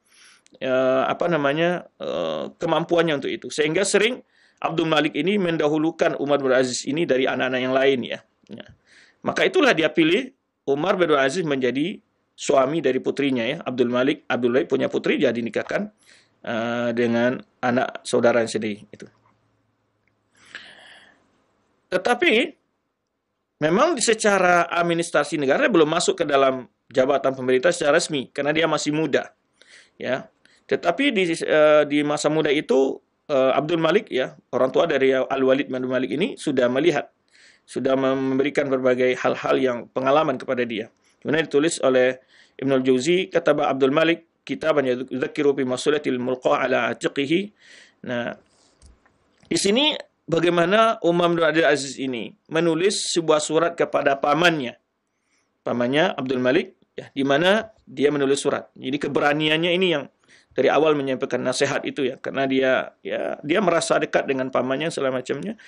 kemampuannya untuk itu, sehingga sering Abdul Malik ini mendahulukan Umar bin Aziz ini dari anak-anak yang lain ya. Ya. Maka itulah dia pilih Umar bin Aziz menjadi suami dari putrinya ya. Abdul Malik punya putri, dia dinikahkan dengan anak saudara sendiri itu. Tetapi memang secara administrasi negara belum masuk ke dalam jabatan pemerintah secara resmi karena dia masih muda. Ya. Tetapi di masa muda itu Abdul Malik ya, orang tua dari Al-Walid bin Malik ini sudah melihat, sudah memberikan berbagai hal-hal yang pengalaman kepada dia. Kemudian ditulis oleh Ibnul Jauzi, kata Abdul Malik kitaban yadzakiru bi masulatil mulqa ala atiqihi. Nah, di sini bagaimana Umar bin Abdul Aziz ini menulis sebuah surat kepada pamannya Abdul Malik ya, di mana dia menulis surat. Jadi keberaniannya ini yang dari awal menyampaikan nasihat itu ya, karena dia merasa dekat dengan pamannya segala macamnya.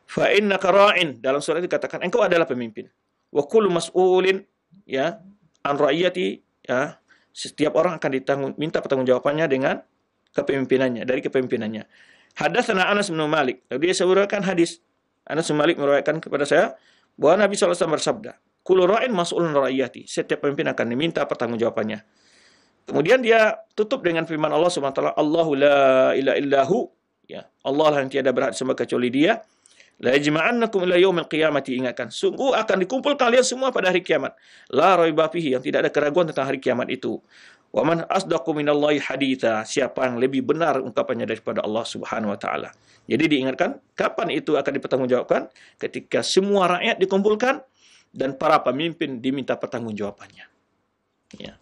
Fa innaka ra'in, dalam surat itu dikatakan engkau adalah pemimpin. Wa kullu mas'ulin ya an ra'iyati ya, setiap orang akan minta pertanggungjawabannya dengan dari kepemimpinannya. Hadatsana Anas bin Malik. Lalu dia sebutkan hadis. Anas bin Malik meriwayatkan kepada saya bahwa Nabi SAW bersabda, "Kullu ra'in mas'ulun ra'iyati." Setiap pemimpin akan diminta pertanggungjawabannya. Kemudian dia tutup dengan firman Allah Subhanahu wa taala, "Allahu la ilaha illahu." Ya, Allah lah yang tiada berhak disembah kecuali Dia. La yajma'annakum ila yaumil qiyamati, ingatkan, sungguh akan dikumpul kalian semua pada hari kiamat. La raiba fihi, yang tidak ada keraguan tentang hari kiamat itu. Wa man asdaqu minallahi haditha, siapa yang lebih benar ungkapannya daripada Allah Subhanahu wa taala. Jadi diingatkan kapan itu akan dipertanggungjawabkan? Ketika semua rakyat dikumpulkan dan para pemimpin diminta pertanggungjawabannya. Ya.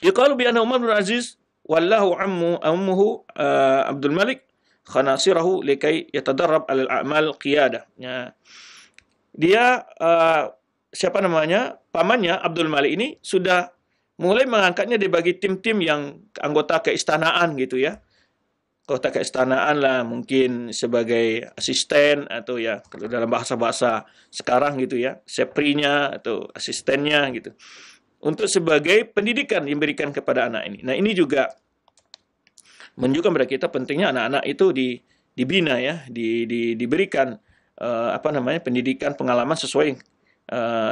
Yuqalu bi anna Umar bin Aziz wallahu ammuhu Abdul Malik khanasirahu likai yatadarrab alal a'mal qiyadah. Ya. Dia siapa namanya? Pamannya Abdul Malik ini sudah mulai mengangkatnya dibagi tim-tim yang anggota keistanaan gitu ya. Anggota keistanaan lah, mungkin sebagai asisten atau ya kalau dalam bahasa-bahasa sekarang gitu ya, seprinya atau asistennya gitu. Untuk sebagai pendidikan yang diberikan kepada anak ini. Nah, ini juga menunjukkan kepada kita pentingnya anak-anak itu dibina ya, diberikan pendidikan, pengalaman sesuai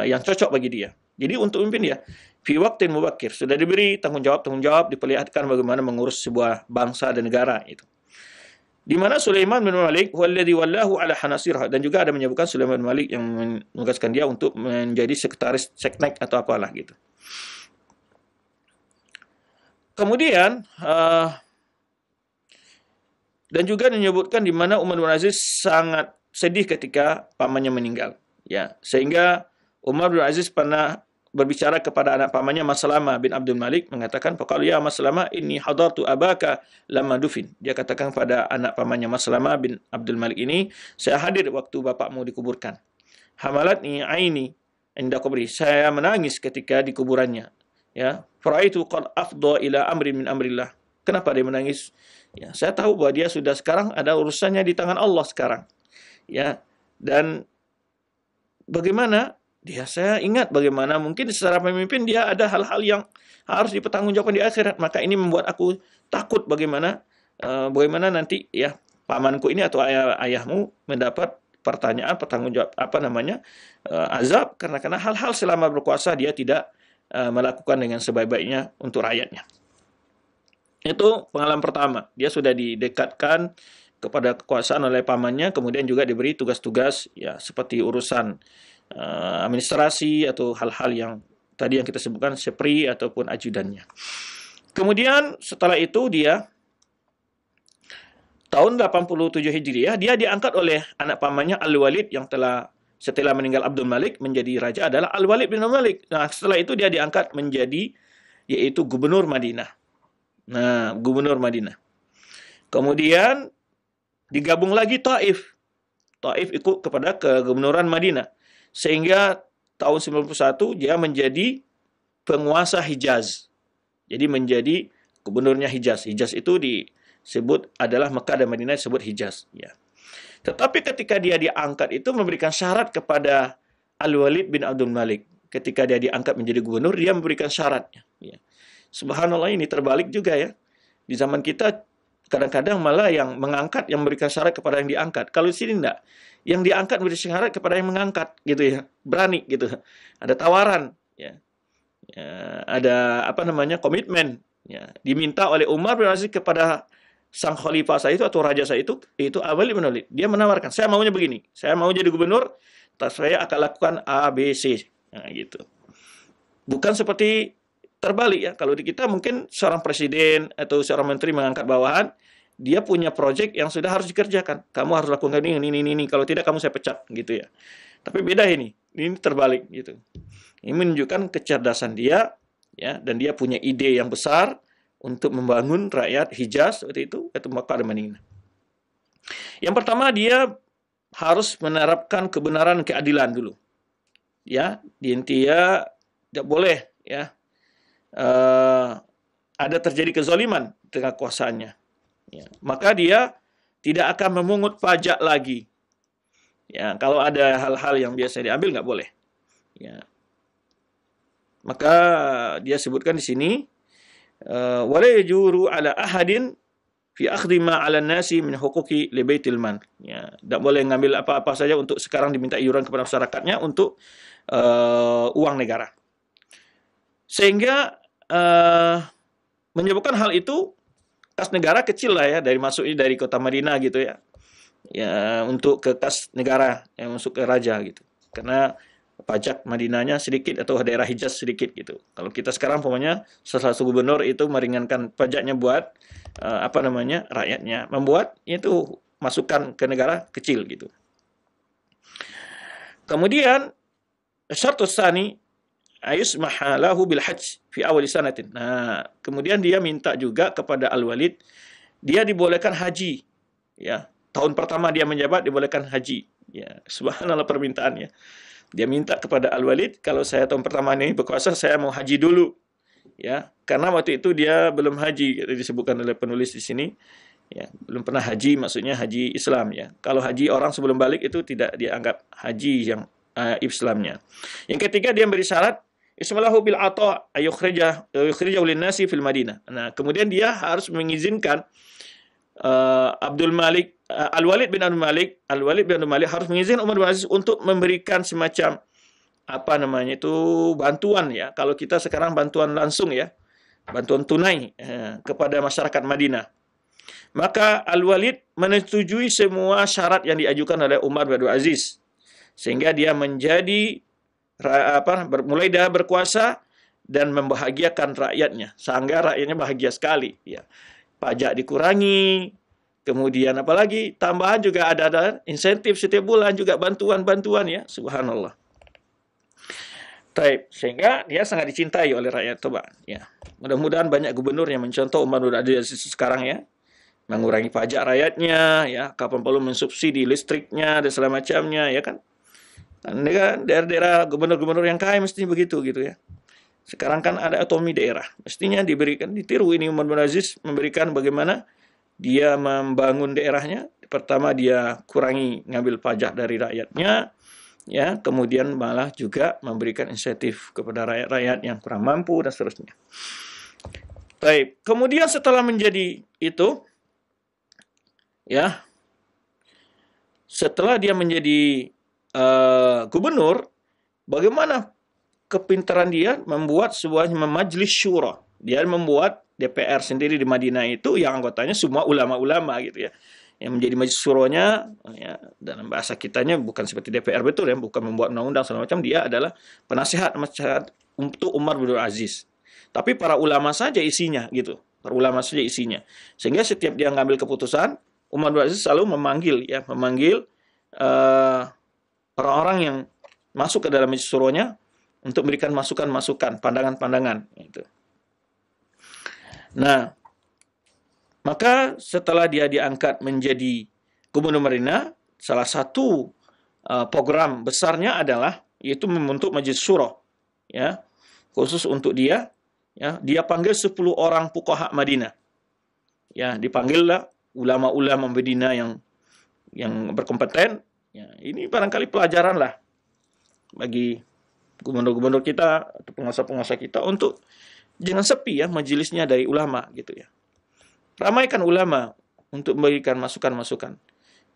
yang cocok bagi dia. Jadi untuk memimpin dia, fi waqtin mubakir, sudah diberi tanggung jawab, diperlihatkan bagaimana mengurus sebuah bangsa dan negara itu. Di mana Sulaiman bin Malik walladzi wallahu ala hanasirha, dan juga ada menyebutkan Sulaiman bin Malik yang menugaskan dia untuk menjadi sekretaris seknek atau apalah gitu. Kemudian dan juga menyebutkan di mana Umar bin Aziz sangat sedih ketika pamannya meninggal. Ya, sehingga Umar bin Aziz pernah berbicara kepada anak pamannya Maslamah bin Abdul Malik, mengatakan, "Faqala ya Maslamah inni hadartu abaka lamma dufin." Dia katakan pada anak pamannya Maslamah bin Abdul Malik ini, "Saya hadir waktu bapakmu dikuburkan. Hamalatni aini inda kubri." Saya menangis ketika di kuburannya. Ya, faraitu qad afdha ila amrin min amrillah. Kenapa dia menangis? Ya, saya tahu bahwa dia sudah sekarang ada urusannya di tangan Allah sekarang. Ya, dan bagaimana saya ingat bagaimana mungkin secara pemimpin dia ada hal-hal yang harus dipertanggungjawabkan di akhirat. Maka ini membuat aku takut bagaimana nanti ya pamanku ini atau ayahmu mendapat pertanggungjawab azab karena hal-hal selama berkuasa dia tidak melakukan dengan sebaik-baiknya untuk rakyatnya. Itu pengalaman pertama. Dia sudah didekatkan kepada kekuasaan oleh pamannya, kemudian juga diberi tugas-tugas ya seperti urusan administrasi atau hal-hal yang tadi yang kita sebutkan sepri ataupun ajudannya. Kemudian setelah itu dia tahun 87 Hijriah dia diangkat oleh anak pamannya Al-Walid yang telah setelah meninggal Abdul Malik menjadi raja adalah Al-Walid bin Malik. Nah, setelah itu dia diangkat menjadi yaitu gubernur Madinah. Nah, gubernur Madinah. Kemudian digabung lagi Taif. Taif ikut kepada kegubernuran Madinah. Sehingga tahun 91 dia menjadi penguasa Hijaz. Jadi menjadi gubernurnya Hijaz. Hijaz itu disebut adalah Mekah dan Madinah disebut Hijaz. Ya. Tetapi ketika dia diangkat itu memberikan syarat kepada Al-Walid bin Abdul Malik. Ketika dia diangkat menjadi gubernur, dia memberikan syaratnya. Ya. Subhanallah, ini terbalik juga ya. Di zaman kita kadang-kadang malah yang mengangkat yang memberikan syarat kepada yang diangkat. Kalau di sini enggak. Yang diangkat memberikan syarat kepada yang mengangkat gitu ya. Berani gitu. Ada tawaran ya. Ada komitmen ya. Diminta oleh Umar bin Aziz kepada sang khalifah saya itu atau raja saya itu Al-Walid bin Walid. Dia menawarkan, saya maunya begini. Saya mau jadi gubernur, saya akan lakukan A, B, C. Nah, gitu. Bukan seperti terbalik ya. Kalau di kita mungkin seorang presiden atau seorang menteri mengangkat bawahan, dia punya proyek yang sudah harus dikerjakan. Kamu harus lakukan ini. Kalau tidak kamu saya pecat gitu ya. Tapi beda ini terbalik gitu. Ini menunjukkan kecerdasan dia ya, dan dia punya ide yang besar untuk membangun rakyat Hijaz seperti itu, yaitu Makkah dan Madinah. Yang pertama dia harus menerapkan kebenaran keadilan dulu. Ya, dia tidak boleh ya ada terjadi kezaliman dengan kuasaannya. Ya, maka dia tidak akan memungut pajak lagi. Ya, kalau ada hal-hal yang biasa diambil nggak boleh. Ya. Maka dia sebutkan di sini wala yajuru ala ahadin fi akhdhi ma 'ala nasi min huquqi li baitil mal. Ya, tidak boleh ngambil apa-apa saja untuk sekarang diminta iuran kepada masyarakatnya untuk uang negara. Sehingga menyebabkan hal itu kas negara kecil lah ya dari kota Madinah gitu ya. Ya, untuk ke kas negara yang masuk ke raja gitu. Karena pajak Madinahnya sedikit atau daerah Hijaz sedikit gitu. Kalau kita sekarang pokoknya salah satu gubernur itu meringankan pajaknya buat rakyatnya, membuat itu masukkan ke negara kecil gitu. Kemudian Syartus tsani ayusmaha lahu bil hajj fi awal sanatin. Nah, kemudian dia minta juga kepada Al-Walid, dia dibolehkan haji. Ya, tahun pertama dia menjabat dibolehkan haji. Ya, subhanallah permintaannya. Dia minta kepada Al-Walid, kalau saya tahun pertama ini berkuasa, saya mau haji dulu. Ya, karena waktu itu dia belum haji, disebutkan oleh penulis di sini. Ya, belum pernah haji, maksudnya haji Islam ya. Kalau haji orang sebelum balik itu tidak dianggap haji yang Islamnya. Yang ketiga dia beri syarat ismalahu bil ata ayukhrijahu lin-nasi fil Madinah. Nah, kemudian dia harus mengizinkan Al-Walid bin Abdul Malik harus mengizinkan Umar bin Aziz untuk memberikan semacam apa namanya itu bantuan ya. Kalau kita sekarang bantuan langsung ya, bantuan tunai kepada masyarakat Madinah. Maka Al-Walid menyetujui semua syarat yang diajukan oleh Umar bin Abdul Aziz, sehingga dia menjadi mulai dia berkuasa dan membahagiakan rakyatnya, sehingga rakyatnya bahagia sekali ya. Pajak dikurangi, kemudian apalagi tambahan juga ada insentif setiap bulan juga bantuan-bantuan ya, subhanallah. Taib, sehingga dia sangat dicintai oleh rakyat Toba ya. Mudah-mudahan banyak gubernur yang mencontoh Umar bin Abdul Aziz sekarang ya, mengurangi pajak rakyatnya ya, kapan perlu mensubsidi listriknya dan segala macamnya ya kan. Daerah-daerah gubernur-gubernur yang kaya mesti begitu gitu ya. Sekarang kan ada otonomi daerah, mestinya diberikan, ditiru ini Umar bin Aziz memberikan bagaimana dia membangun daerahnya. Pertama dia kurangi ngambil pajak dari rakyatnya, ya, kemudian malah juga memberikan insentif kepada rakyat-rakyat yang kurang mampu dan seterusnya. Baik, kemudian setelah menjadi itu, ya, setelah dia menjadi gubernur, bagaimana kepintaran dia membuat sebuah majelis syura. Dia membuat DPR sendiri di Madinah itu yang anggotanya semua ulama-ulama gitu ya. Yang menjadi majelis syuranya ya, dalam bahasa kitanya bukan seperti DPR betul ya, bukan membuat undang-undang segala macam, dia adalah penasihat untuk Umar bin Abdul Aziz. Tapi para ulama saja isinya gitu. Para ulama saja isinya. Sehingga setiap dia ngambil keputusan, Umar bin Abdul Aziz selalu memanggil orang-orang yang masuk ke dalam majelis syuranya untuk memberikan masukan-masukan, pandangan-pandangan. Gitu. Nah, maka setelah dia diangkat menjadi gubernur Madinah, salah satu program besarnya adalah yaitu membentuk majelis syura, ya, khusus untuk dia. Ya, dia panggil 10 orang fuqaha Madinah. Ya, dipanggillah ulama-ulama Madinah yang berkompeten. Ya, ini barangkali pelajaran lah bagi gubernur-gubernur kita atau penguasa-penguasa kita untuk jangan sepi ya majelisnya dari ulama gitu ya. Ramaikan ulama untuk memberikan masukan-masukan.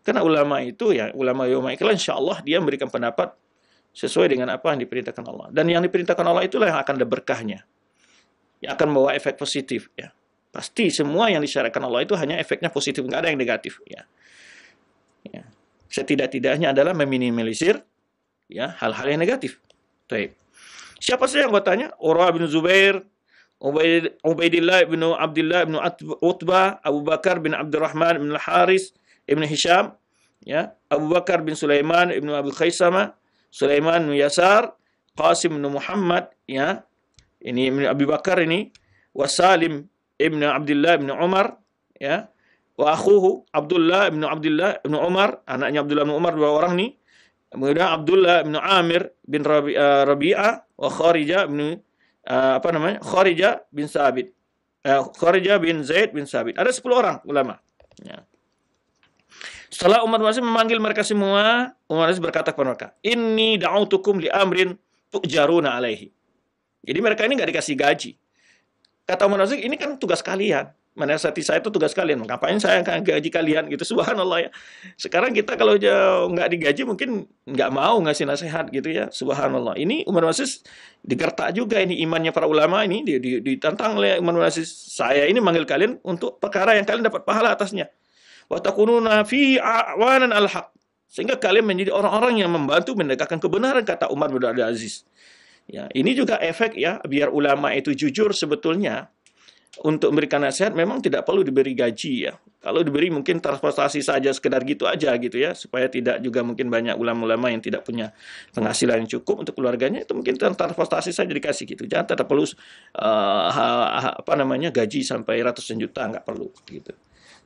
Karena ulama itu ya, ulama yaumul qiyamah insyaallah dia memberikan pendapat sesuai dengan apa yang diperintahkan Allah. Dan yang diperintahkan Allah itulah yang akan ada berkahnya. Yang akan membawa efek positif ya. Pasti semua yang disyaratkan Allah itu hanya efeknya positif, enggak ada yang negatif ya. Ya. Setidak-tidaknya adalah meminimalisir ya hal-hal yang negatif. Baik. Siapa saja anggotanya? Urwah bin Zubair, Ubaidillah bin Abdullah bin Utbah, Abu Bakar bin Abdurrahman bin Al-Haris ibn Hisham, ya, Abu Bakar bin Sulaiman ibn Abu Khaisamah, Sulaiman bin Yasar, Qasim bin Muhammad, ya. Ini Abu Bakar ini, wa Salim ibn Abdullah bin Umar, ya. Wa akhuhu Abdullah bin Umar, anaknya Abdullah bin Umar, dua orang nih. Kemudian Abdullah bin Amir bin Rabi'ah wa Kharijah bin Kharijah bin Sabit. Kharijah bin Zaid bin Sabit. Ada 10 orang ulama. Ya. Setelah Umar bin Aziz memanggil mereka semua, Umar bin Aziz berkata kepada mereka, "Inni da'autukum li amrin tu'jaruna alaihi." Jadi mereka ini nggak dikasih gaji. Kata Umar bin Aziz, ini kan tugas kalian. Menasihati saya itu tugas kalian. Ngapain saya akan gaji kalian gitu, subhanallah ya. Sekarang kita kalau nggak digaji mungkin nggak mau ngasih nasihat gitu ya, subhanallah. Ini Umar bin Aziz digertak juga ini imannya para ulama ini, ditantang oleh Umar bin Aziz. Saya ini manggil kalian untuk perkara yang kalian dapat pahala atasnya. Wa takununa fi awanan al-haq. Sehingga kalian menjadi orang-orang yang membantu menegakkan kebenaran, kata Umar bin Abdul Aziz. Ya, ini juga efek ya, biar ulama itu jujur sebetulnya. Untuk memberikan nasihat memang tidak perlu diberi gaji ya. Kalau diberi mungkin transportasi saja sekedar gitu aja gitu ya, supaya tidak juga mungkin banyak ulama-ulama yang tidak punya penghasilan yang cukup untuk keluarganya, itu mungkin transportasi saja dikasih gitu. Jangan tidak perlu gaji sampai ratusan juta, nggak perlu gitu.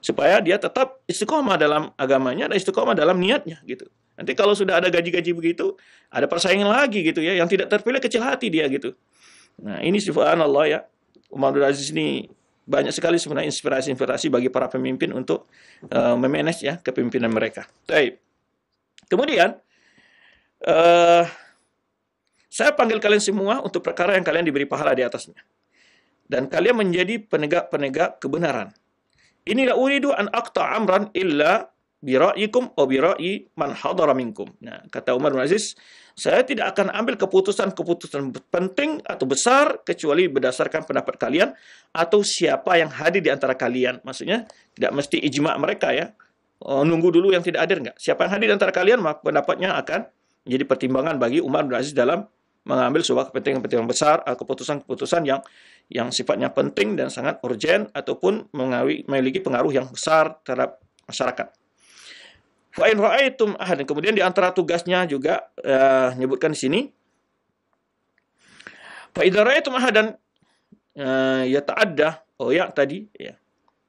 Supaya dia tetap istiqomah dalam agamanya dan istiqomah dalam niatnya gitu. Nanti kalau sudah ada gaji-gaji begitu, ada persaingan lagi gitu ya, yang tidak terpilih kecil hati dia gitu. Nah, ini subhanallah ya. Umar bin Aziz ini banyak sekali sebenarnya inspirasi-inspirasi bagi para pemimpin untuk memanage ya kepemimpinan mereka. Baik. Kemudian saya panggil kalian semua untuk perkara yang kalian diberi pahala di atasnya. Dan kalian menjadi penegak-penegak kebenaran. Inilah uridu an aqta amran illa bira'yikum aw bira'yi man hadara minkum. Nah, kata Umar bin Aziz, saya tidak akan ambil keputusan-keputusan penting atau besar kecuali berdasarkan pendapat kalian atau siapa yang hadir di antara kalian. Maksudnya tidak mesti ijma' mereka ya. Nunggu dulu yang tidak hadir enggak. Siapa yang hadir di antara kalian, maka pendapatnya akan menjadi pertimbangan bagi Umar bin Aziz dalam mengambil sebuah kepentingan-kepentingan besar, keputusan-keputusan yang sifatnya penting dan sangat urgent ataupun memiliki pengaruh yang besar terhadap masyarakat. Fa in ra'aitum ahadan, kemudian di antara tugasnya juga menyebutkan di sini, fa idza ra'aitum ahadan yata'adda,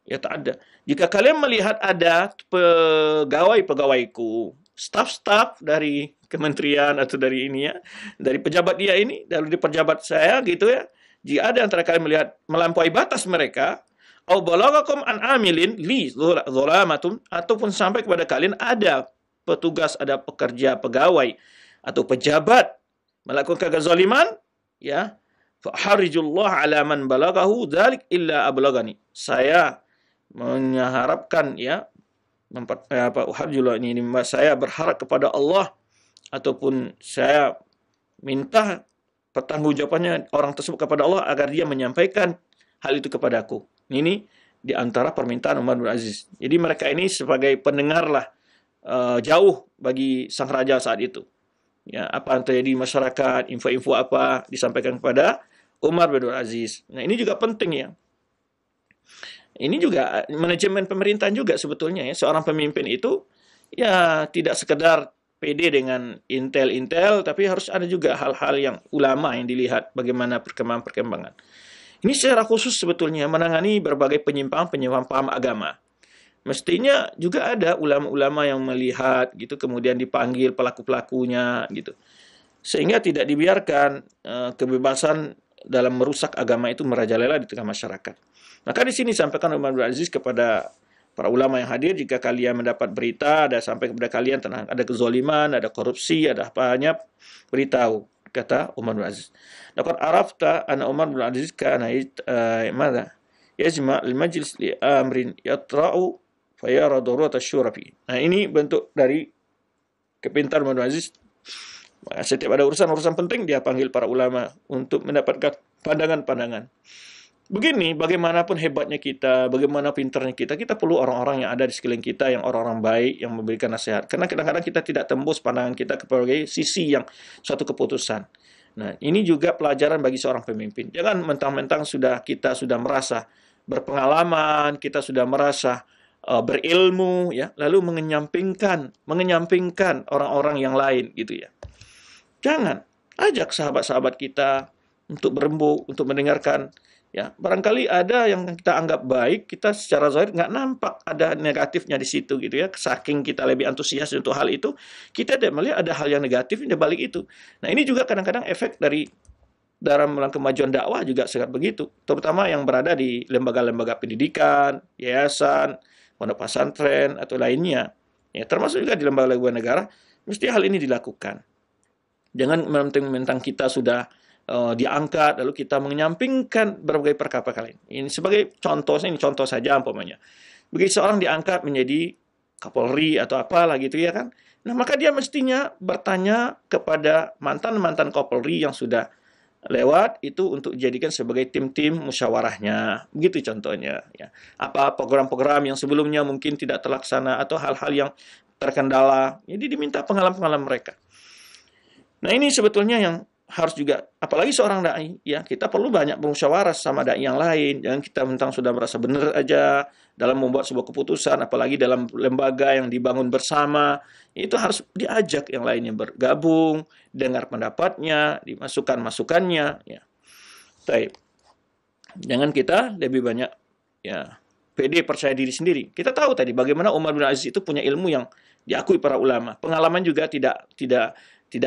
yata'adda. Jika kalian melihat ada pegawai-pegawaiku, staf-staf dari kementerian atau dari ini ya, dari pejabat dia ini, dari pejabat saya gitu ya, jika ada antara kalian melihat melampaui batas mereka, au balagakum an amilin li zalamatun, ataupun sampai kepada kalian ada petugas, ada pekerja, pegawai atau pejabat melakukan kezaliman, ya, fa harijullah ala man balagahu dzalik illa ablagani. Saya mengharapkan ya, saya berharap kepada Allah ataupun saya minta pertanggungjawabannya orang tersebut kepada Allah agar dia menyampaikan hal itu kepadaku. Ini di antara permintaan Umar bin Aziz. Jadi mereka ini sebagai pendengar lah jauh bagi sang raja saat itu. Ya, apa yang terjadi di masyarakat, info-info apa disampaikan kepada Umar bin Aziz. Nah, ini juga penting ya. Ini juga manajemen pemerintahan juga sebetulnya ya. Seorang pemimpin itu ya tidak sekedar pede dengan intel-intel, tapi harus ada juga hal-hal yang ulama yang dilihat bagaimana perkembangan. Ini secara khusus sebetulnya menangani berbagai penyimpangan paham agama. Mestinya juga ada ulama-ulama yang melihat gitu, kemudian dipanggil pelaku-pelakunya gitu. Sehingga tidak dibiarkan kebebasan dalam merusak agama itu merajalela di tengah masyarakat. Maka di sini sampaikan Umar bin Aziz kepada para ulama yang hadir, jika kalian mendapat berita ada sampai kepada kalian tentang ada kezaliman, ada korupsi, ada apanya, beritahu, kata Umar bin Aziz. Laqad arafta anna Umar bin Aziz kana yajma' al-majlis li amrin yatra'u fa yara darurat asy-syura fi. Nah, ini bentuk dari kepintaran Umar bin Aziz. Setiap ada urusan-urusan penting dia panggil para ulama untuk mendapatkan pandangan-pandangan. Begini, bagaimanapun hebatnya kita, bagaimana pintarnya kita perlu orang-orang yang ada di sekeliling kita, yang orang-orang baik, yang memberikan nasihat. Karena kadang-kadang kita tidak tembus pandangan kita kepada sisi yang suatu keputusan. Nah, ini juga pelajaran bagi seorang pemimpin. Jangan mentang-mentang kita sudah merasa berpengalaman, kita sudah merasa berilmu, ya, lalu mengenyampingkan orang-orang yang lain, gitu ya. Jangan, ajak sahabat-sahabat kita untuk berembuk, untuk mendengarkan. Ya, barangkali ada yang kita anggap baik, kita secara zahir nggak nampak ada negatifnya di situ gitu ya. Saking kita lebih antusias untuk hal itu, kita tidak melihat ada hal yang negatif di balik itu. Nah, ini juga kadang-kadang efek dari dalam kemajuan dakwah juga sangat begitu. Terutama yang berada di lembaga-lembaga pendidikan, yayasan, pondok pesantren atau lainnya. Ya, termasuk juga di lembaga-lembaga negara, mesti hal ini dilakukan. Jangan mentang-mentang kita sudah diangkat lalu kita menyampingkan berbagai perkara lain. Ini sebagai contoh, ini contoh saja umpamanya. Begitu seorang diangkat menjadi Kapolri atau apalah gitu ya kan. Nah, maka dia mestinya bertanya kepada mantan-mantan Kapolri yang sudah lewat itu untuk dijadikan sebagai tim-tim musyawarahnya. Begitu contohnya ya. Apa program-program yang sebelumnya mungkin tidak terlaksana atau hal-hal yang terkendala. Jadi diminta pengalaman-pengalaman mereka. Nah, ini sebetulnya yang harus juga, apalagi seorang dai, ya kita perlu banyak bermusyawarah sama dai yang lain. Jangan kita mentang sudah merasa benar aja dalam membuat sebuah keputusan, apalagi dalam lembaga yang dibangun bersama. Itu harus diajak yang lainnya bergabung, dengar pendapatnya, dimasukkan masukannya. Ya. Baik. Jangan kita lebih banyak ya pede percaya diri sendiri. Kita tahu tadi bagaimana Umar bin Aziz itu punya ilmu yang diakui para ulama. Pengalaman juga tidak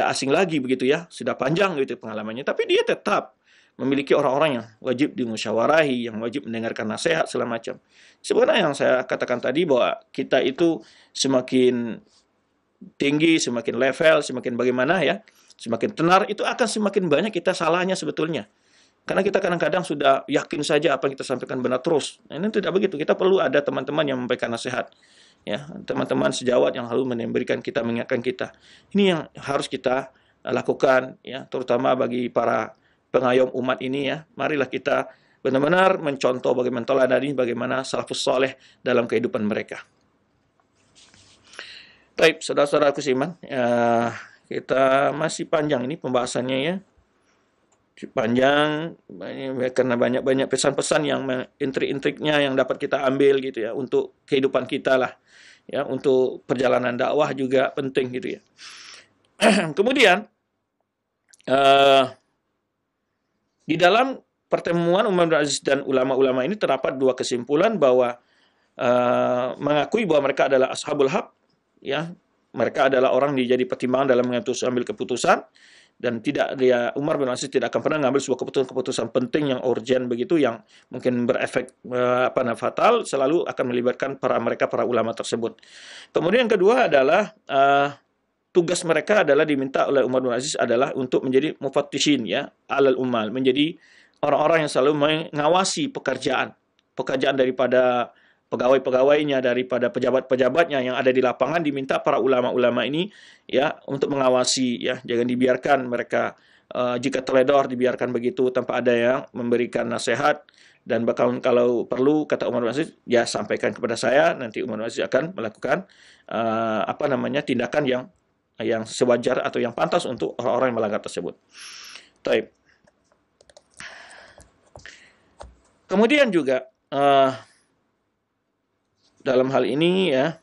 asing lagi begitu ya. Sudah panjang gitu pengalamannya, tapi dia tetap memiliki orang-orang yang wajib dimusyawarahi, yang wajib mendengarkan nasihat segala macam. Sebenarnya yang saya katakan tadi bahwa kita itu semakin tinggi, semakin level, semakin bagaimana ya, semakin tenar, itu akan semakin banyak kita salahnya sebetulnya. Karena kita kadang-kadang sudah yakin saja apa yang kita sampaikan benar terus. Nah, ini tidak begitu. Kita perlu ada teman-teman yang memberikan nasihat. Ya, teman-teman sejawat yang lalu memberikan kita, mengingatkan kita. Ini yang harus kita lakukan, ya, terutama bagi para pengayom umat ini ya. Marilah kita benar-benar mencontoh bagaimana teladani, bagaimana salafus saleh dalam kehidupan mereka. Baik, saudara-saudaraku seiman, kita masih panjang ini pembahasannya ya. Panjang karena banyak pesan-pesan yang intrik-intriknya yang dapat kita ambil gitu ya untuk kehidupan kita lah ya, untuk perjalanan dakwah juga penting gitu ya. Kemudian di dalam pertemuan Umar bin Aziz dan ulama-ulama ini terdapat dua kesimpulan bahwa mengakui bahwa mereka adalah ashabul haq ya, mereka adalah orang yang jadi pertimbangan dalam mengambil keputusan. Dan Umar bin Aziz tidak akan pernah mengambil sebuah keputusan penting yang urgent begitu, yang mungkin berefek fatal, selalu akan melibatkan para ulama tersebut. Kemudian yang kedua adalah tugas mereka adalah diminta oleh Umar bin Aziz adalah untuk menjadi mufattishin ya alal ummal, menjadi orang-orang yang selalu mengawasi pekerjaan daripada pegawai-pegawainya, daripada pejabat-pejabatnya yang ada di lapangan. Diminta para ulama-ulama ini ya untuk mengawasi ya, jangan dibiarkan mereka jika teledor dibiarkan begitu tanpa ada yang memberikan nasihat. Dan bahkan kalau perlu, kata Umar bin Aziz, ya sampaikan kepada saya, nanti Umar bin Aziz akan melakukan tindakan yang sewajar atau yang pantas untuk orang-orang yang melanggar tersebut. Taib. Kemudian juga dalam hal ini ya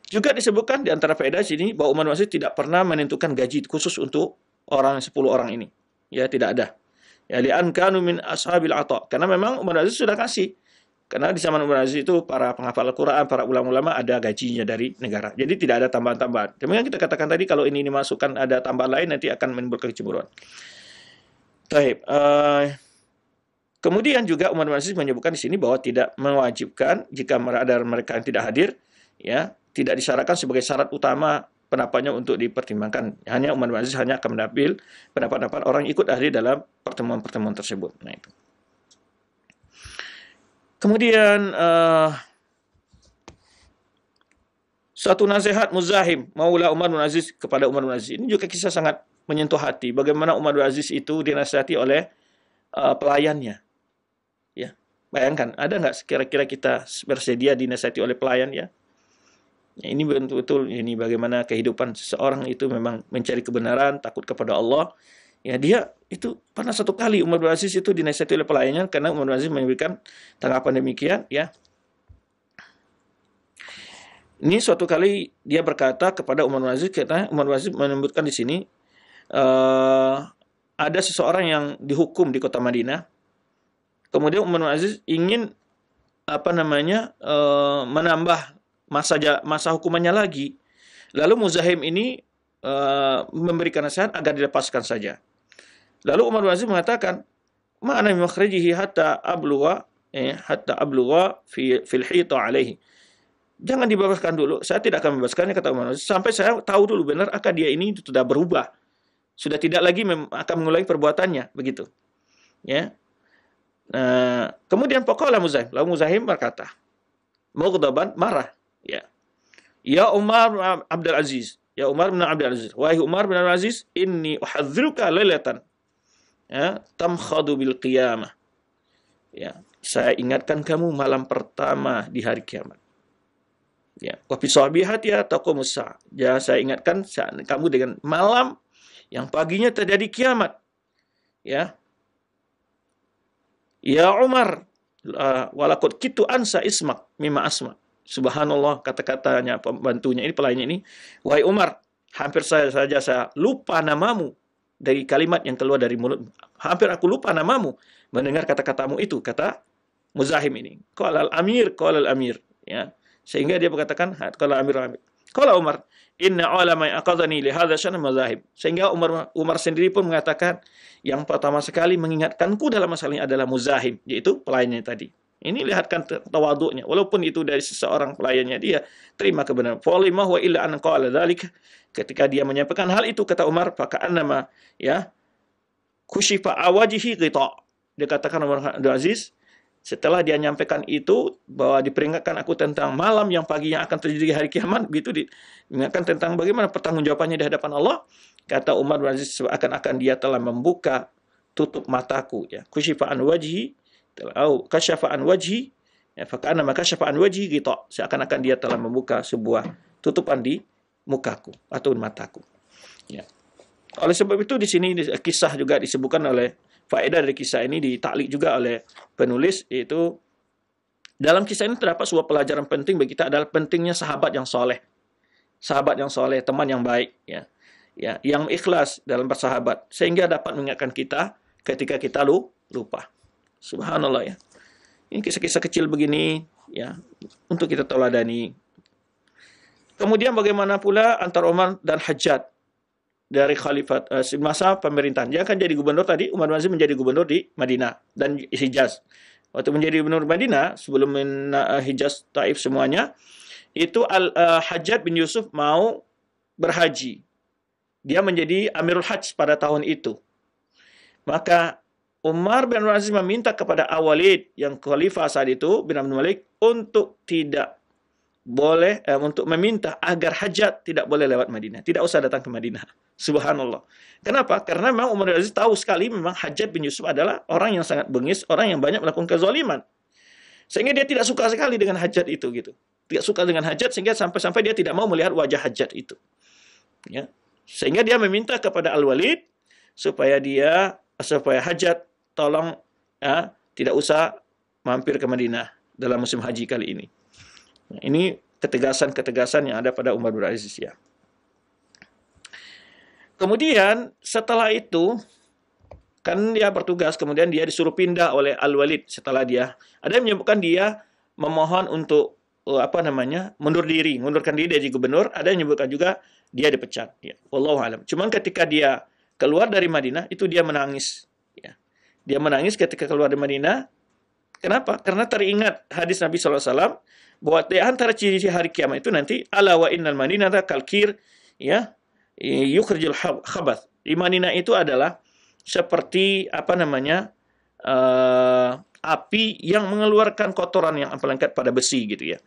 juga disebutkan di antara faedah sini bahwa Umar bin Aziz tidak pernah menentukan gaji khusus untuk 10 orang ini. Ya, tidak ada. Ya, li'an kanu min ashabil ata. Karena memang Umar bin Aziz sudah kasih. Karena di zaman Umar bin Aziz itu para penghafal Al-Qur'an, para ulama-ulama ada gajinya dari negara. Jadi tidak ada tambahan-tambahan. Demikian kita katakan tadi, kalau ini dimasukkan ada tambahan lain nanti akan menimbulkan kecemburuan. Baik, kemudian juga Umar bin Aziz menyebutkan di sini bahwa tidak mewajibkan jika ada mereka yang tidak hadir, ya, tidak disyaratkan sebagai syarat utama pendapatnya untuk dipertimbangkan. Hanya Umar bin Aziz hanya akan mengambil pendapat-pendapat orang yang ikut hadir dalam pertemuan-pertemuan tersebut. Nah, itu. Kemudian suatu nasihat Muzahim Maula Umar bin Aziz kepada Umar bin Aziz. Ini juga kisah sangat menyentuh hati. Bagaimana Umar bin Aziz itu dinasihati oleh pelayannya. Ya, bayangkan, ada nggak kira-kira kita bersedia dinasihati oleh pelayan ya? Ya, ini betul-betul ini bagaimana kehidupan seseorang itu memang mencari kebenaran, takut kepada Allah. Ya, dia itu pernah satu kali Umar bin Aziz itu dinasihati oleh pelayannya karena Umar bin Aziz memberikan tanggapan demikian ya. Ini suatu kali dia berkata kepada Umar bin Aziz, karena Umar bin Aziz menyebutkan di sini ada seseorang yang dihukum di kota Madinah. Kemudian Umar bin Aziz ingin menambah masa hukumannya lagi. Lalu Muzahim ini memberikan nasihat agar dilepaskan saja. Lalu Umar bin Aziz mengatakan, "Ma'ana makhrijihi hatta ablugha fil hita alaihi." Jangan dibebaskan dulu. Saya tidak akan membebaskannya, kata Umar bin Aziz, sampai saya tahu dulu benar apakah dia ini sudah berubah. Sudah tidak lagi akan mengulangi perbuatannya, begitu. Ya. Kemudian faqala Muzahim, lalu Muzahim berkata, mughdaban, marah, ya. Ya Umar bin Abdul Aziz, ya Umar bin Abdul Aziz, wahai Umar bin Abdul Aziz, inni uhadziruka lailatan, ya, tamkhadu bil qiyamah. Ya, saya ingatkan kamu malam pertama di hari kiamat. Ya, wa fi sabihatiha taqumus sa'a. Ya, saya ingatkan kamu dengan malam yang paginya terjadi kiamat. Ya. Ya Umar, walaqad kitu ansa ismak mimma asma. Subhanallah, kata-katanya pembantunya ini, pelayannya ini, wahai Umar, hampir saja saya lupa namamu dari kalimat yang keluar dari mulut. Hampir aku lupa namamu mendengar kata-katamu itu, kata Muzahim ini. Qala al-amir, ya. Sehingga dia berkatakan, qala amir. Qala Umar, inna ulama aqadani li hadza syan Muzahim. Sehingga Umar sendiri pun mengatakan, yang pertama sekali mengingatkanku dalam masalah ini adalah Muzahim, yaitu pelayannya tadi. Ini lihatkan tawaduknya, walaupun itu dari seseorang pelayannya, dia terima kebenaran. Falimah wa illa an qala dzalika. Ketika dia menyampaikan hal itu, kata Umar, faka'annama, ya, kushifa awajihi ghita. Dia katakan Umar Abdul Aziz, setelah dia menyampaikan itu, bahwa diperingatkan aku tentang malam yang paginya akan terjadi hari kiamat, begitu diingatkan tentang bagaimana pertanggungjawabannya di hadapan Allah, kata Umar bin Aziz, seakan-akan dia telah membuka tutup mataku, ya. Kushifa an wajhi, atau kasyafa an wajhi, ya, faka'annama kasyafa an wajhi ghita. Seakan-akan dia telah membuka sebuah tutupan di mukaku atau mataku. Ya. Oleh sebab itu di sini kisah juga disebutkan oleh faedah dari kisah ini ditaklik juga oleh penulis, yaitu dalam kisah ini terdapat sebuah pelajaran penting bagi kita adalah pentingnya sahabat yang soleh, teman yang baik, ya, yang ikhlas dalam bersahabat, sehingga dapat mengingatkan kita ketika kita lupa. Subhanallah, ya. Ini kisah-kisah kecil begini, ya, untuk kita teladani. Kemudian bagaimana pula antara Umar dan Hajjaj dari khalifat masa pemerintahan. Dia akan jadi gubernur tadi, Umar bin Aziz menjadi gubernur di Madinah dan Hijaz. Waktu menjadi gubernur Madinah, sebelum Hijaz, Taif semuanya, itu Hajjaj bin Yusuf mau berhaji. Dia menjadi Amirul Hajj pada tahun itu. Maka Umar bin Aziz meminta kepada Al-Walid yang khalifah saat itu, bin Abdul Malik, untuk tidak boleh untuk meminta agar Hajjaj tidak boleh lewat Madinah, tidak usah datang ke Madinah. Subhanallah. Kenapa? Karena memang Umar bin Aziz tahu sekali memang Hajjaj bin Yusuf adalah orang yang sangat bengis, orang yang banyak melakukan kezaliman. Sehingga dia tidak suka sekali dengan Hajjaj itu, gitu. Tidak suka dengan Hajjaj, sehingga sampai-sampai dia tidak mau melihat wajah Hajjaj itu. Ya. Sehingga dia meminta kepada Al-Walid supaya Hajjaj tolong, ya, tidak usah mampir ke Madinah dalam musim haji kali ini. Nah, ini ketegasan-ketegasan yang ada pada Umar bin Aziz, ya. Kemudian setelah itu kan dia bertugas, kemudian dia disuruh pindah oleh Al-Walid setelah dia. Ada yang menyebutkan dia memohon untuk mundurkan diri dari gubernur, ada yang menyebutkan juga dia dipecat, ya. Wallahu alam. Cuman ketika dia keluar dari Madinah itu dia menangis, ya. Dia menangis ketika keluar dari Madinah. Kenapa? Karena teringat hadis Nabi SAW bahwa di antara ciri hari kiamat itu nanti ala wa innal madinata kalkir, ya, yukhrijul khabath. Di Madinah itu adalah seperti api yang mengeluarkan kotoran yang lengket pada besi, gitu, ya.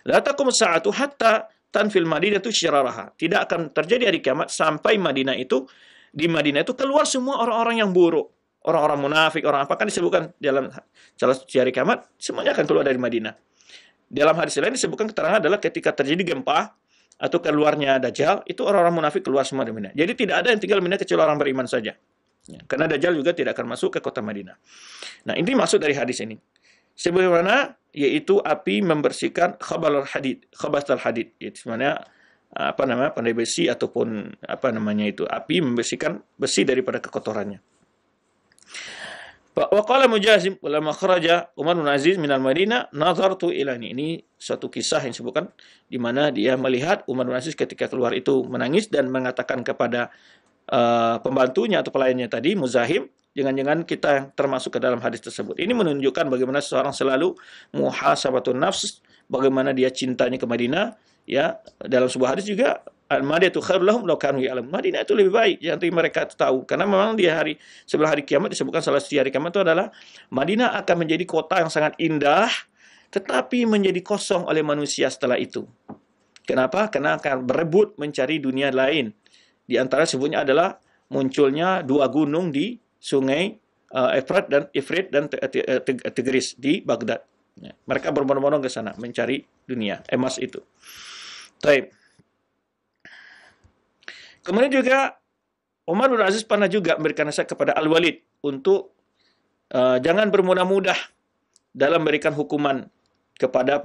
La taqum sa'atu hatta tanfil madinatu syiraraha. Tidak akan terjadi hari kiamat sampai di Madinah itu keluar semua orang-orang yang buruk. Orang-orang munafik, orang apa, kan disebutkan dalam salah satu hari kiamat, semuanya akan keluar dari Madinah. Dalam hadis lain disebutkan keterangan adalah ketika terjadi gempa atau keluarnya Dajjal, itu orang-orang munafik keluar semua dari Madinah. Jadi tidak ada yang tinggal di Madinah kecuali orang beriman saja. Ya, karena Dajjal juga tidak akan masuk ke kota Madinah. Nah, ini maksud dari hadis ini. Sebagaimana yaitu api membersihkan khabathal hadid, yaitu sebenarnya pandai besi ataupun api membersihkan besi daripada kekotorannya. Wa qala Mujahid ulama kharaja Umar bin Aziz minal Madinah nazartu ilani. Ini suatu kisah yang disebutkan di mana dia melihat Umar bin Aziz ketika keluar itu menangis dan mengatakan kepada pembantunya atau pelayannya tadi, Muzahim, jangan-jangan kita yang termasuk ke dalam hadis tersebut. Ini menunjukkan bagaimana seseorang selalu muhasabatun nafs, bagaimana dia cintanya ke Madinah, ya. Dalam sebuah hadis juga Al-Madinatu khairul lahum law kanu ya'lamun. Madinah itu lebih baik, yang mereka tahu. Karena memang di sebelah hari kiamat disebutkan salah satu hari kiamat itu adalah Madinah akan menjadi kota yang sangat indah, tetapi menjadi kosong oleh manusia setelah itu. Kenapa? Karena akan berebut mencari dunia lain. Di antara sebutnya adalah munculnya dua gunung di sungai Ifrit dan Tigris di Baghdad. Ya, mereka berbondong-bondong ke sana mencari dunia, emas itu. Taib. Kemudian juga Umar bin Aziz pernah juga memberikan nasihat kepada Al-Walid untuk jangan bermudah-mudah dalam memberikan hukuman kepada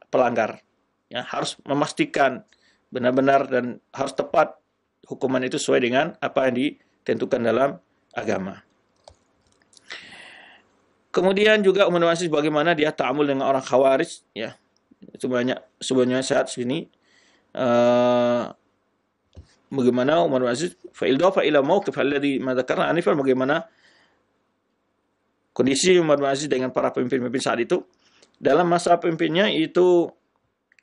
pelanggar. Ya, harus memastikan benar-benar dan harus tepat hukuman itu sesuai dengan apa yang ditentukan dalam agama. Kemudian juga Umar bin Aziz bagaimana dia ta'amul dengan orang Khawarij, ya. Itu sebenarnya saat sini bagaimana Umar bin Aziz fa'ildafa ila mauqif alladhi ma dzakarna anifan, bagaimana kondisi Umar bin Aziz dengan para pemimpin-pemimpin saat itu. Dalam masa pemimpinnya itu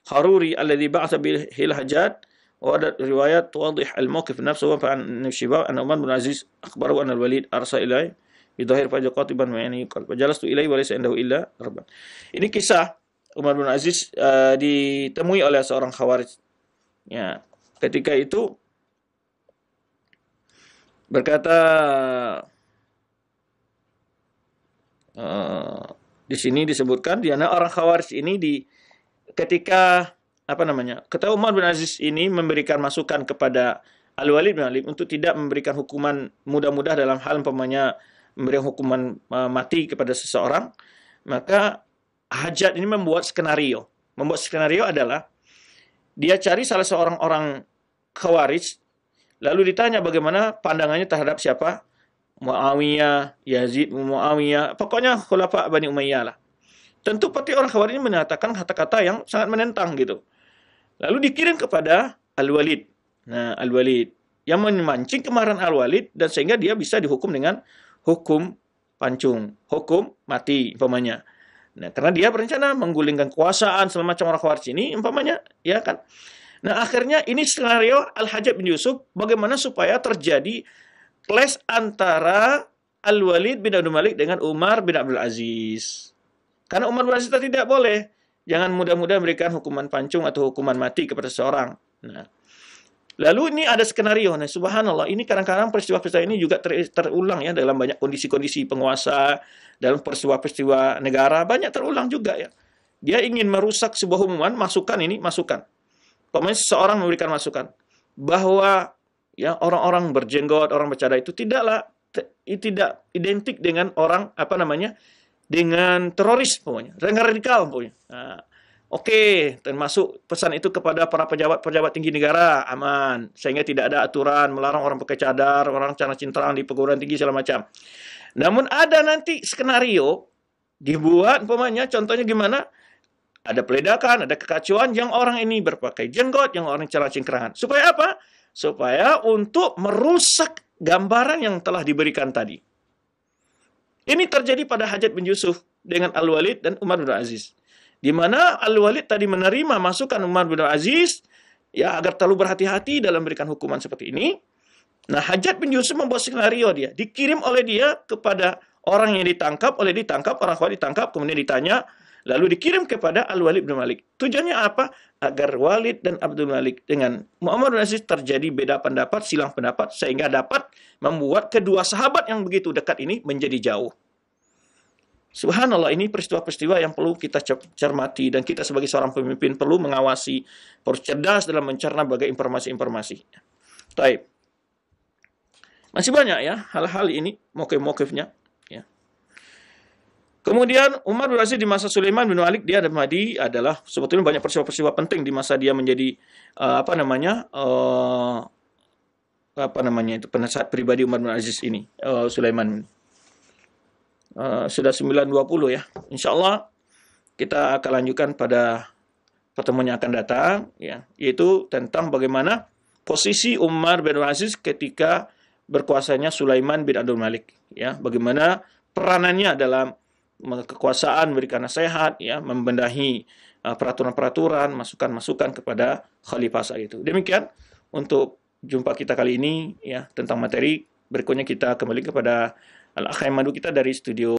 Haruri alladhi ba'atha bil Hajjaj, wa ada riwayat tuwadih al-mawqif nafsuhu fa an Shibab an Umar bin Aziz akhbarahu an al-Walid arsa ilai bidhahir fa qatiban wa yani qal fajalastu ilai wa laysa indahu illa rabban. Ini kisah Umar bin Aziz ditemui oleh seorang Khawarij. Ya, ketika itu berkata di sini disebutkan di mana orang Khawarij ini ketika ketika Umar bin Aziz ini memberikan masukan kepada Al-Walid bin Al-Walid untuk tidak memberikan hukuman mudah-mudah dalam hal memberikan hukuman mati kepada seseorang, maka Hajjaj ini membuat skenario. Membuat skenario adalah dia cari salah seorang orang Khawarij, lalu ditanya bagaimana pandangannya terhadap siapa? Muawiyah, Yazid, Muawiyah, pokoknya khulafa Bani Umayyah lah. Tentu pasti orang Khawarij ini menyatakan kata-kata yang sangat menentang gitu. Lalu dikirim kepada Al-Walid. Nah, Al-Walid yang memancing kemarahan Al-Walid dan sehingga dia bisa dihukum dengan hukum pancung, hukum mati umpamanya. Nah, karena dia berencana menggulingkan kekuasaan segala macam orang Khawarij ini umpamanya, ya kan. Nah, akhirnya ini skenario Al-Hajjaj bin Yusuf bagaimana supaya terjadi clash antara Al-Walid bin Abdul Malik dengan Umar bin Abdul Aziz. Karena Umar bin Aziz tidak boleh, jangan mudah-mudah memberikan hukuman pancung atau hukuman mati kepada seseorang. Nah, lalu ini ada skenario. Nah, subhanallah, ini kadang-kadang peristiwa-peristiwa ini juga terulang ya dalam banyak kondisi-kondisi penguasa, dalam peristiwa-peristiwa negara banyak terulang juga ya. Dia ingin merusak sebuah hubungan, masukan. Pokoknya seseorang memberikan masukan bahwa ya orang-orang berjenggot, orang bercadar itu tidak identik dengan orang dengan teroris pokoknya, dengan radikal pokoknya. Nah, Oke, termasuk pesan itu kepada para pejabat tinggi negara, aman. Sehingga tidak ada aturan melarang orang pakai cadar, orang celana cingkrang di perguruan tinggi segala macam. Namun ada nanti skenario dibuat, umpamanya contohnya gimana? Ada peledakan, ada kekacauan yang orang ini berpakai jenggot, yang orang celana cingkrangan. Supaya apa? Supaya untuk merusak gambaran yang telah diberikan tadi. Ini terjadi pada Hajjaj bin Yusuf dengan Al-Walid dan Umar bin Aziz. Di mana Al-Walid tadi menerima masukan Umar bin Aziz ya agar terlalu berhati-hati dalam memberikan hukuman seperti ini. Nah, Hajjaj bin Yusuf membuat skenario dia, dikirim oleh dia kepada orang yang ditangkap, orang Khawarij ditangkap, kemudian ditanya, lalu dikirim kepada Al-Walid bin Malik. Tujuannya apa? Agar Walid dan Abdul Malik dengan Muhammad bin Aziz terjadi beda pendapat, silang pendapat, sehingga dapat membuat kedua sahabat yang begitu dekat ini menjadi jauh. Subhanallah, ini peristiwa-peristiwa yang perlu kita cermati dan kita sebagai seorang pemimpin perlu mengawasi, harus cerdas dalam mencerna berbagai informasi-informasi. Taib. Masih banyak ya hal-hal ini, mokif-mokifnya. Ya. Kemudian Umar bin Aziz di masa Sulaiman bin Malik dia adalah sebetulnya banyak peristiwa-peristiwa penting di masa dia menjadi penasihat pribadi Umar bin Aziz ini, Sulaiman. Sudah 9.20 ya. InsyaAllah kita akan lanjutkan pada pertemuan yang akan datang ya, yaitu tentang bagaimana posisi Umar bin Aziz ketika berkuasanya Sulaiman bin Abdul Malik ya, bagaimana peranannya dalam kekuasaan, memberikan nasihat ya, membenahi peraturan-peraturan, masukan-masukan kepada khalifah saat itu. Demikian untuk jumpa kita kali ini ya tentang materi. Berikutnya kita kembali kepada Al-Akh Madu kita dari studio